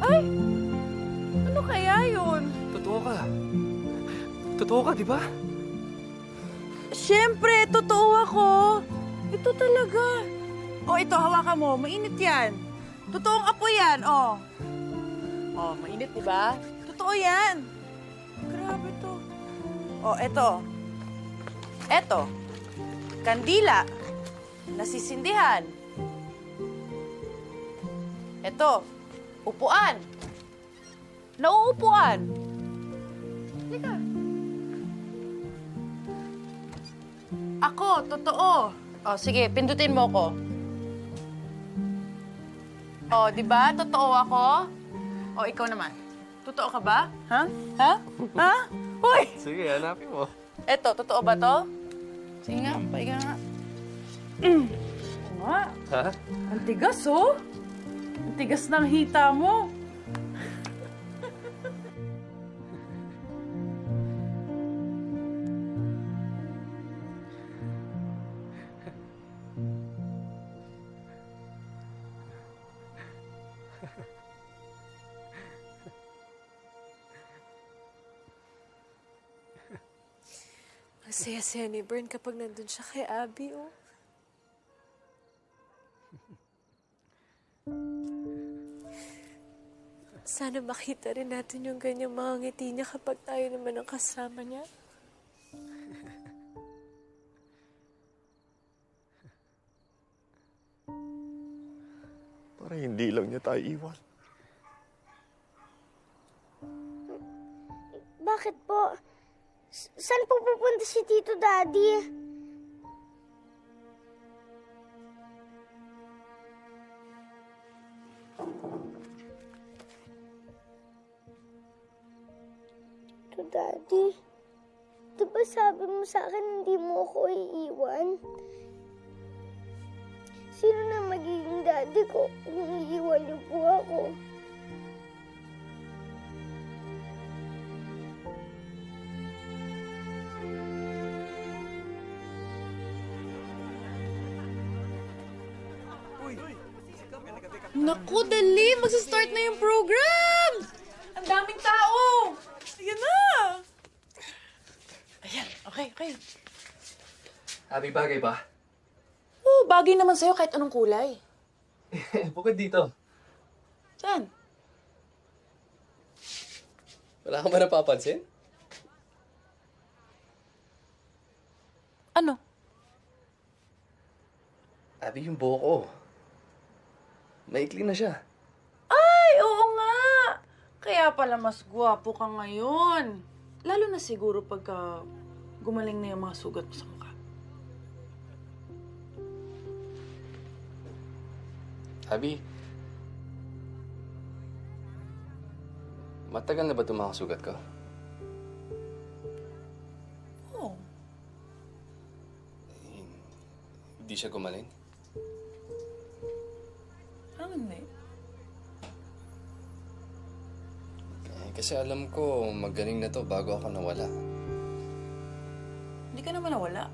Ay! Ano kaya yun? Totoo ka. Totoo ka, di ba? Siyempre, totoo ako. Ito talaga. Oh, ito, hawakan mo. Mainit yan. Totoong apoy yan, oh. Oh, mainit, di ba? Totoo yan. Grabe to. Oh, ito. Ito. Kandila. Nasisindihan. Ito. Upuan. Nauupuan. Halika. Ako, totoo. Oh, sige, pindutin mo ko. Oh, di ba? Totoo ako? Oh, ikaw naman. Totoo ka ba? Ha? Ha? Ha? Uy! Sige, hanapin mo. Eto, totoo ba to? Sige nga, pahiga nga. Oo nga. Ha? Ang tigas, oh. Ang tigas ng hita mo. Ang saya-saya ni Bern kapag nandun siya kay Abby, oh. Sana makita rin natin yung ganyang mga ngiti niya kapag tayo naman ang kasama niya. Para hindi lang niya tayo iwan. Bakit po? Saan po pupunta si Tito Daddy? Tito Daddy, di ba sabi mo sa akin hindi mo ako iiwan? Sino na magiging daddy ko kung iiwan niyo po ako? Naku, dali! Magsistart na yung program! Ang daming tao! Ayan na! Ayan, okay. Abby, bagay ba? Oh, bagay naman sa'yo kahit anong kulay. Bukod dito. Saan? Wala ka ba napapansin? Ano? Abby, yung buhok ko. Maikli na siya. Ay, oo nga! Kaya pala mas gwapo ka ngayon. Lalo na siguro pagka gumaling na yung mga sugat mo sa mukha. Abby, matagal na ba itong mga sugat ko? Oo. Hindi siya gumaling? Hindi. Kasi alam ko, magaling na to bago ako nawala. Hindi ka naman nawala.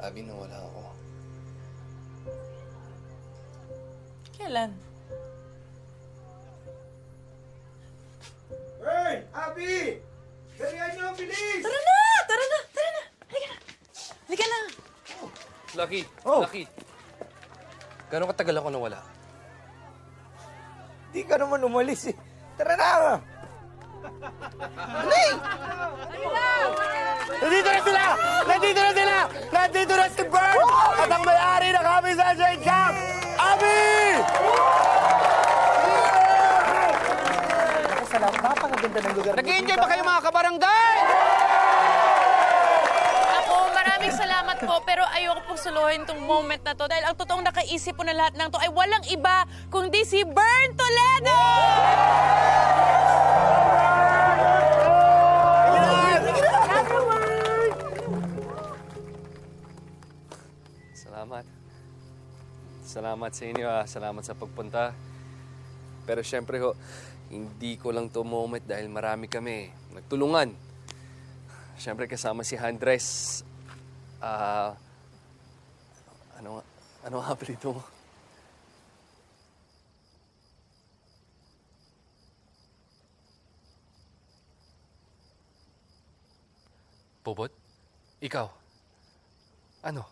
Abby, nawala ako. Kailan? Hey! Abby! Dalihan niyo, bilis! Tara na! Halika na! Lucky! Oh. Lucky! Gano'ng katagal ako nawala? Di ka naman umalis eh. Tara na! Dali! Nandito na sila! Nandito na sila! Nandito na si Bert! At ang may-ari ng Happy Sunshine Camp, Abby! Salamat. Napakaganda ng lugar. Nag-i-enjoy ba kayo mga kabarangay? Ako, maraming salamat po, pero ayoko pong suluhin tong moment na to dahil ang totoong nakaisip po na lahat ng to ay walang iba kundi si Bern Toledo! Salamat. Salamat sa inyo, Salamat sa pagpunta. Pero syempre ho, hindi ko lang to moment dahil marami kami nagtulungan. Syempre kasama si Andres. Ano nga apelyido mo? Bobot? Ikaw? Ano?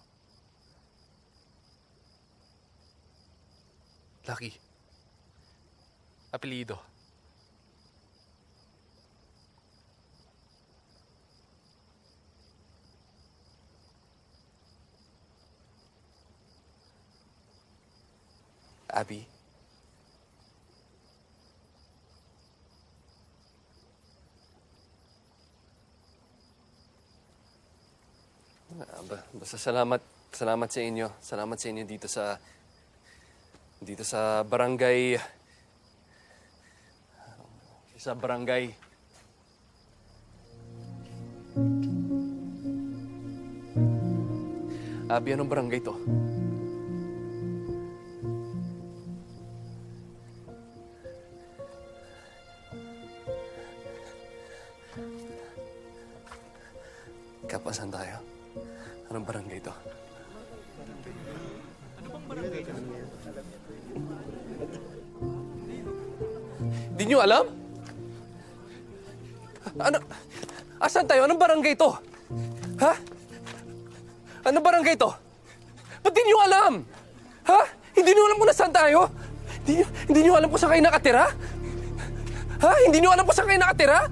Lucky. Apelyido. Abby. Basta salamat sa inyo. Salamat sa inyo dito sa barangay. Sa barangay. Abby, anong barangay to? Kapasan tayo? Anong barangay to? Di nyo alam? Ano? Asan tayo? Anong barangay to? Ha? Anong barangay to? Ba't di nyo alam? Ha? Hindi nyo alam kung nasaan tayo? Hindi nyo alam kung saan kayo nakatira? Ha? Hindi nyo alam kung saan kayo nakatira?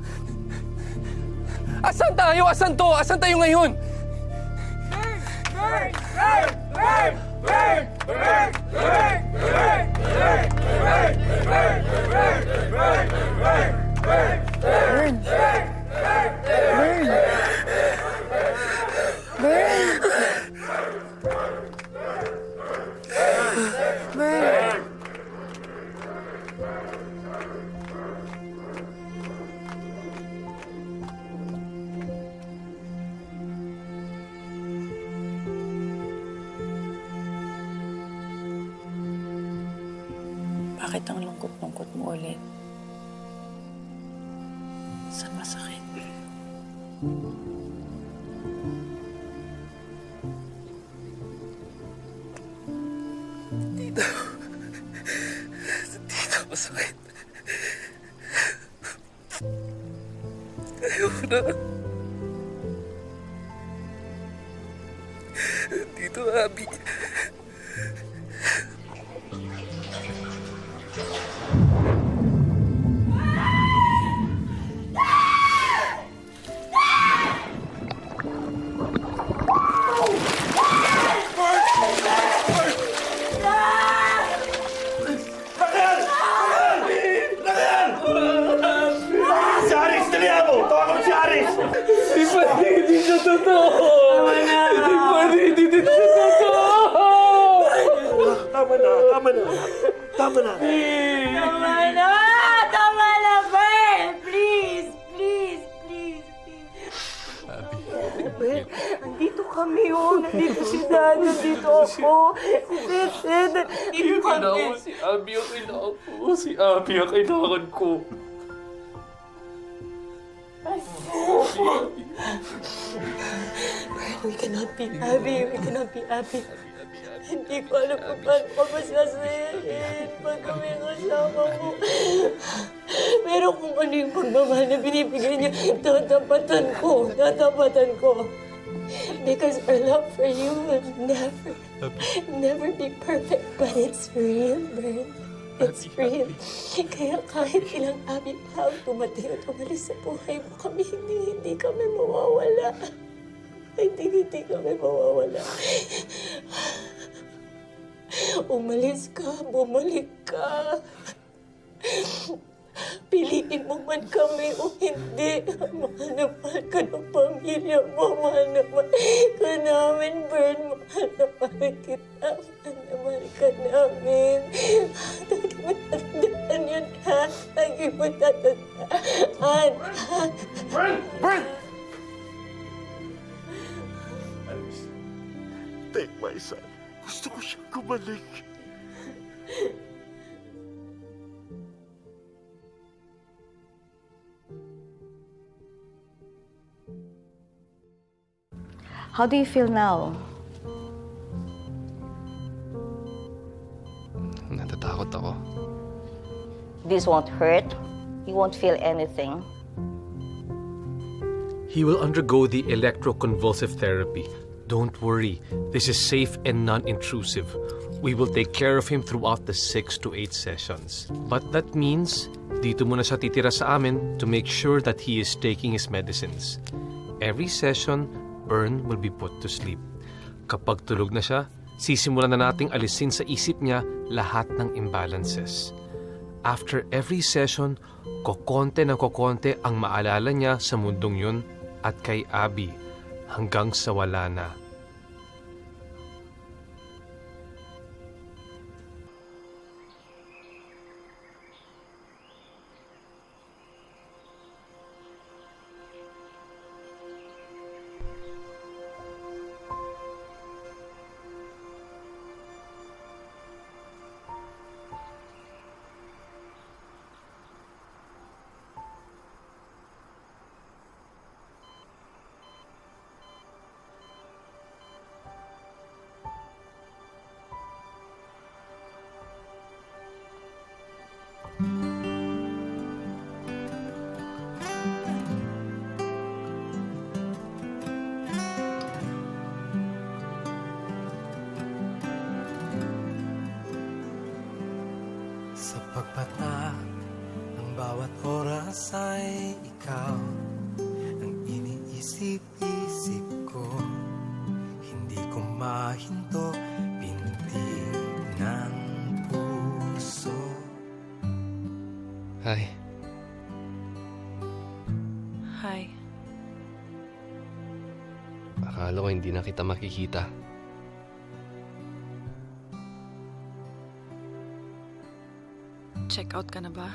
Asan tayo? Asan to? Asan tayo ngayon? Bakit ang lungkot-lungkot mo ulit? Saan masakit? Dito masakit. Ayoko na. Dito, Abby. Hindi siya totoo! Hindi siya totoo! Tama na! Tama na, Bern! Please! Abby. Andito kami, Nandito si Dad, nandito ako. Nandito kami. Si Abby ang kailangan ko. Si Abby ang kailangan ko. We cannot be happy. Hindi ko alam kung paano ka masasayahin pag kami kasama mo. Pero kung ano yung pagmamahal na binibigay niya, tatapatan ko. Because our love for you will never be perfect, but it's real, Bern. It's real. Kaya kahit ilang Abby pa ang tumatay at umalis sa buhay mo kami, hindi kami mawawala. Hindi kami mawawala. Umalis ka, bumalik ka. Piliin mo man kami o hindi. Mahal na mahal ka ng pamilya mo. Mahal na mahal ka namin, Bern. Mahal na mahal kita. Mahal na mahal ka namin. Lagi mo tatandaan yun, ha? Lagi mo tatandaan. Bern! Bern! Take my son. Gusto ko siyang kumalik. How do you feel now? Natatakot ako. This won't hurt. You won't feel anything. He will undergo the electroconvulsive therapy. Don't worry, this is safe and non-intrusive. We will take care of him throughout the 6 to 8 sessions. But that means, dito muna siya titira sa amin to make sure that he is taking his medicines. Every session, Bern will be put to sleep. Kapag tulog na siya, sisimulan na nating alisin sa isip niya lahat ng imbalances. After every session, kokonte ang maalala niya sa mundong yun at kay Abby hanggang sa wala na. Sa pagpatak ng bawat oras ay ikaw ang iniisip-isip ko. Hindi ko mahinto pintig ng puso. Hi. Hi. Akala ko hindi na kita makikita. Check out ka na ba?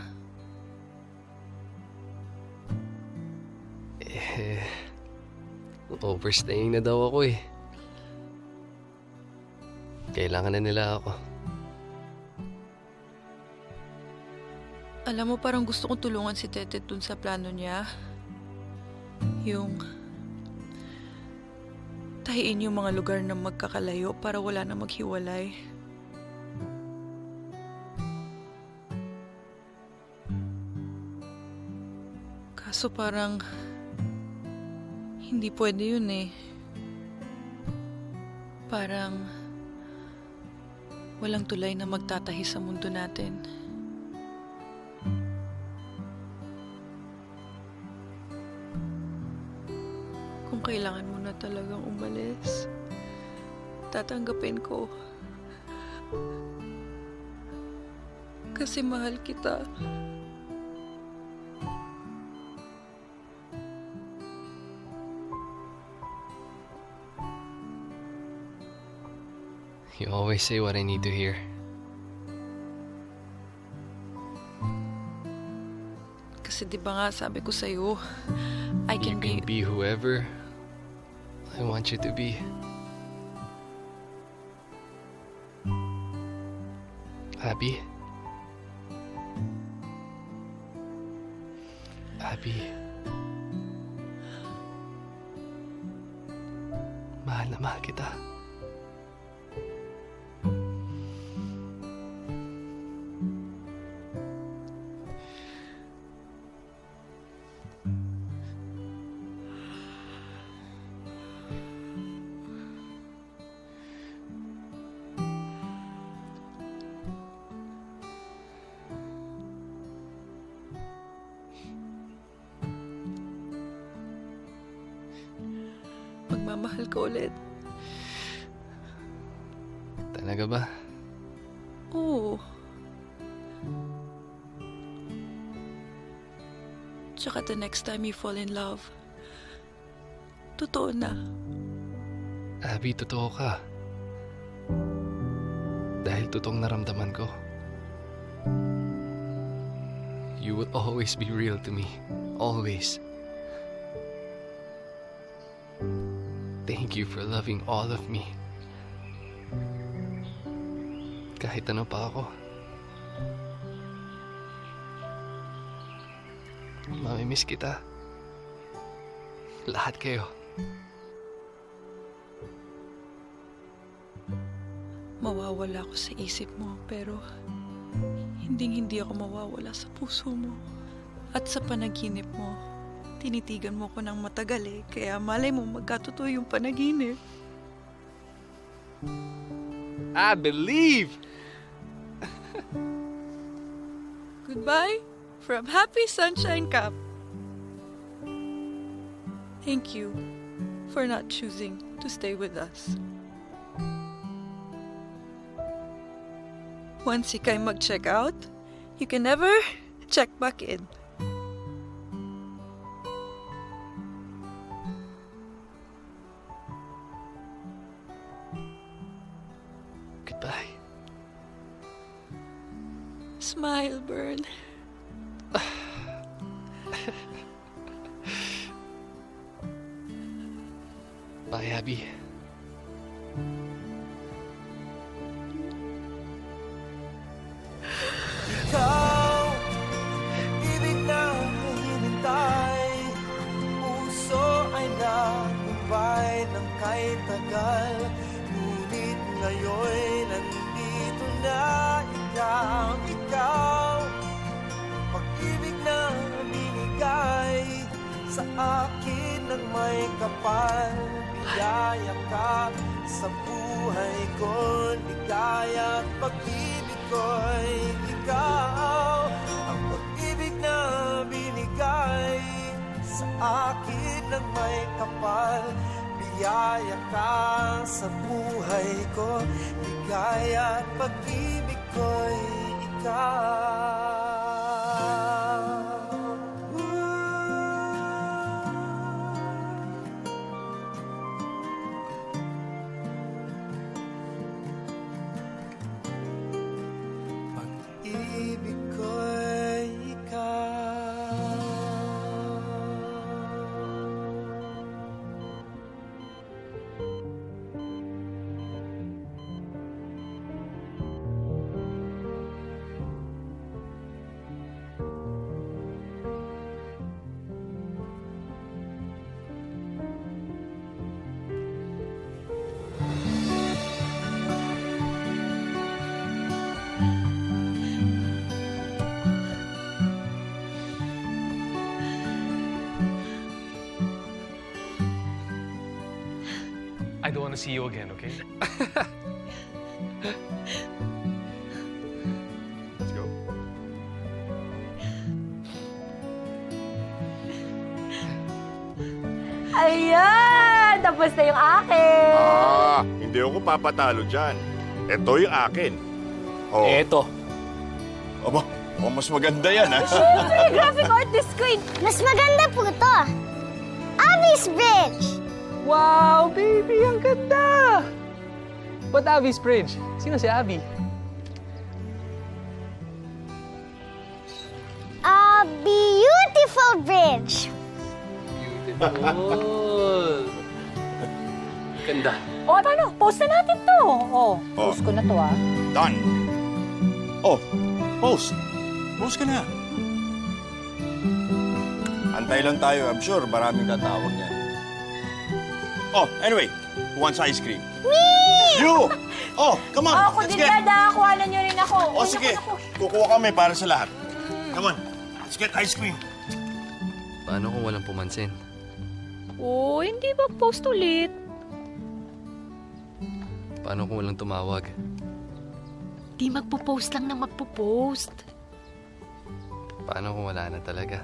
Overstaying na daw ako eh. Kailangan na nila ako. Alam mo, parang gusto kong tulungan si Tete dun sa plano niya. Yung tahiin yung mga lugar na magkakalayo para wala na maghiwalay. Kaso parang hindi pwede yun eh. Parang walang tulay na magtatahi sa mundo natin. Kung kailangan mo na talagang umalis, tatanggapin ko. Kasi mahal kita. You always say what I need to hear. Kasi di ba nga sabi ko sa'yo, I You can can be whoever I want you to be. Abby? Abby? Mahal na mahal kita. mahal ko ulit. Talaga ba? Oo. Tsaka the next time you fall in love, totoo na. Abby, totoo ka. Dahil totoong naramdaman ko. You will always be real to me. Always. Thank you for loving all of me. Kahit ano pa ako. Mamimiss kita. Lahat kayo. Mawawala ako sa isip mo, pero hindi ako mawawala sa puso mo. At sa panaginip mo, tinitigan mo ko ng matagal eh, kaya malay mo magkatotoo yung panaginip. I believe! Goodbye from Happy Sunshine Cup. Thank you for not choosing to stay with us. Once ika'y mag-check out, you can never check back in. Goodbye. Smile, Bern. Bye, Abby. Ikaw, ibig na hinintay. Puso ay nagumpay ng kay tagal. Ngunit ngayon'y nandito na ikaw. Pag-ibig na binigay sa akin ng may kapal. Biyaya ka sa buhay ko, ligaya at pag-ibig ko'y ikaw. Ang pag-ibig na binigay sa akin ng may kapal. Biyaya ka sa buhay ko, ligaya at pag-ibig ko'y ikaw. Pag-ibig ko'y ikaw. I don't want to see you again, okay? Let's go. Ayan! Tapos na yung akin! Hindi ako papatalo dyan. Ito yung akin. Oh. Eto. Aba, mas maganda yan, ha? Siyempre, graphic artist ko. Mas maganda po ito. Abby's Bridge! Wow, baby! Ang ganda! Ba't Abby's Bridge? Sino si Abby? A beautiful bridge. Beautiful! Ganda. O, paano? Post na natin to. Post ko na to, ah. Done. Oh, post. Post ka na. Antay lang tayo. I'm sure maraming tatawag yan. Oh, anyway, who wants ice cream? Me! You! Oh, come on, Ako let's din, get. Dada. Kuhanan niyo rin ako. Oh, sige. Kukuha kami para sa lahat. Come on, let's get ice cream. Paano kung walang pumansin? Oh, hindi ba post ulit? Paano kung walang tumawag? Di magpo-post lang na magpo-post. Paano kung wala na talaga?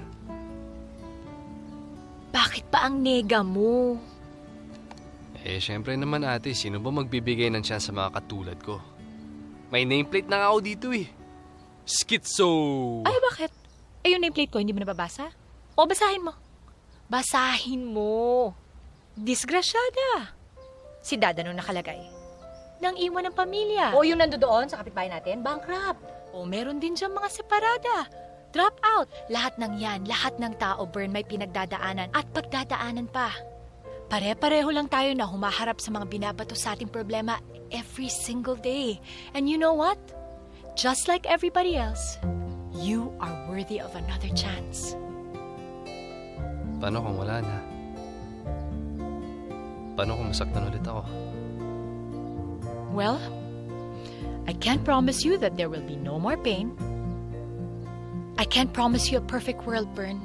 Bakit pa ang nega mo? Syempre naman ate, sino ba magbibigay ng chance sa mga katulad ko? May nameplate na nga ako dito eh. Schizo! Ay, bakit? Eh, yung nameplate ko, hindi mo nababasa? O, basahin mo. Basahin mo. Disgrasyada. Si Dada nung nakalagay. Nang iwan ng pamilya. O, yung nandoon sa kapitbahay natin, bankrupt. O, meron din dyan mga separada. Drop out. Lahat ng yan, lahat ng tao, Bern, may pinagdadaanan at pagdadaanan pa. Pare-pareho lang tayo na humaharap sa mga binabato sa ating problema every single day. And you know what? Just like everybody else, you are worthy of another chance. Paano kung wala na? Paano kung masaktan ulit ako? Well, I can't promise you that there will be no more pain. I can't promise you a perfect world, Bern.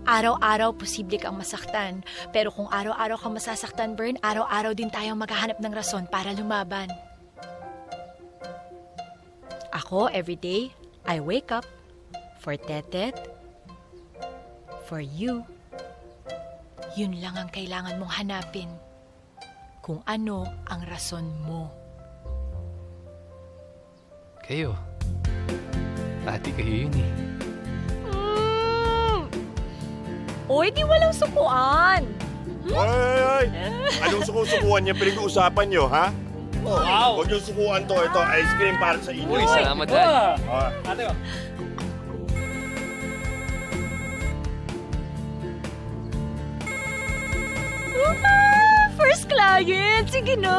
Araw-araw, posible kang masaktan. Pero kung araw-araw kang masasaktan, Bern, araw-araw din tayong maghahanap ng rason para lumaban. Ako, everyday, I wake up for Tetet, for you. Yun lang ang kailangan mong hanapin. Kung ano ang rason mo. Kayo. Ate, kayo yun eh. Uy, di walang sukuan. Ay! Anong sukuan niya pinag-uusapan niyo, ha? Wow! Huwag yung sukuan to. Ito, ice cream para sa inyo. Uy, salamat, Dad. Ate, oh. First client! Sige na!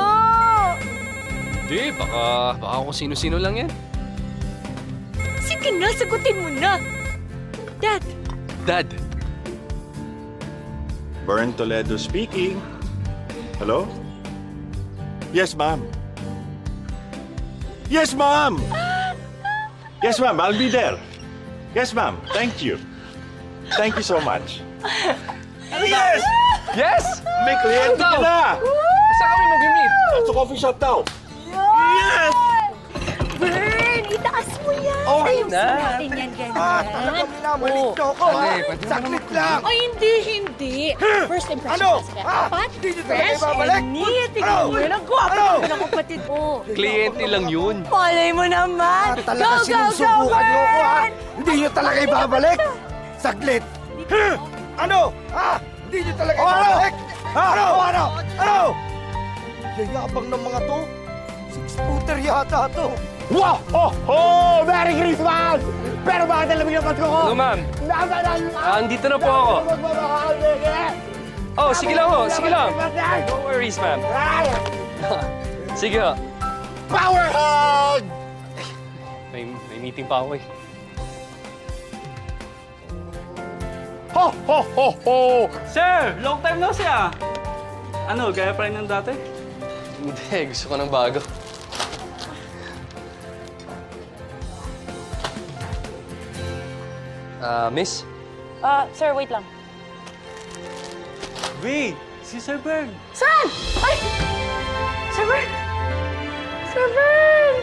Di, baka kung sino-sino lang yan. Sige na, sagutin mo na. Dad. Dad. Bern Toledo speaking. Hello? Yes, ma'am. Yes, ma'am! Yes, ma'am. I'll be there. Yes, ma'am. Thank you. Thank you so much. Yes! Yes! May kliyente ka na! Saan kami mag-meet? Sa coffee shop daw. Yes! Bern, itaas mo yan. Okay Ayusin na. natin yan, ganyan. Talagang minamalit niyo ako, ha? Saklit lang. Ay, hindi. First impression Ano? kasi dapat Hindi niyo talaga fresh ibabalik? and neat. Tingnan Ano? mo yun. Ang gwapo Ano? ng kapatid mo. Kliyente lang yun. Malay mo naman. Talaga sinusubukan niyo ako, ha? Hindi niyo talaga ibabalik? Saglit. Ano? Ha? Hindi niyo talaga ibabalik? Ha? Ano? Ano? Yayabang ng mga to. Six-footer yata to. Wow! Oh! Oh! Merry Christmas! Pero bakit alam niyo pasko ko? Hello, ma'am. Andito na po ako. Oh, sige lang ho. Sige lang. No worries, ma'am. Sige ho. Power hug! May meeting pa ako eh. Ho! Ho! Ho! Ho! Sir, long time no siya. Ano, gaya pa rin ng dati? Hindi, gusto ko ng bago. Miss? Sir, wait lang. Wait, si Sir Bern. Saan? Ay! Sir Bern! Sir Bern!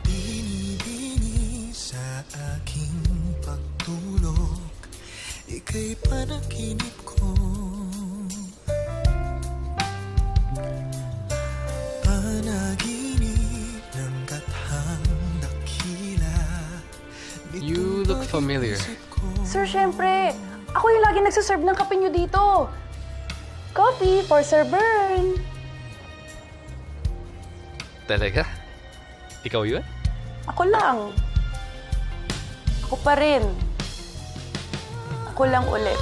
Bini-bini sa aking pagtulog, ika'y panaginip ko. Panaginip ng kathang dakila. You look familiar. Sir, syempre. Ako yung lagi nagsaserve ng kape nyo dito. Coffee for Sir Bern. Talaga? Ikaw yun? Ako lang. Ako pa rin. Ako lang ulit.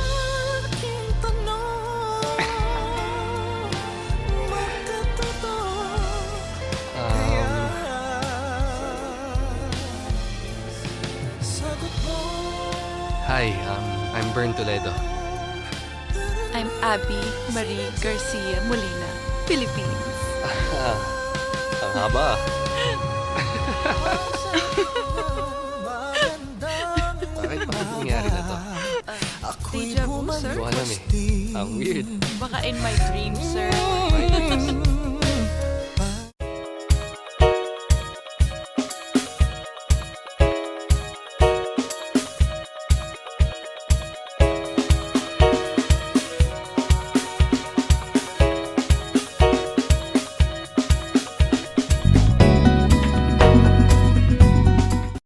Hi, I'm Bern Toledo. I'm Abby Marie Garcia Molina, Philippines. Ang haba. Bakit nangyari na to? Deja vu, sir? Hindi ko alam eh. Ang weird. Baka in my dreams, sir.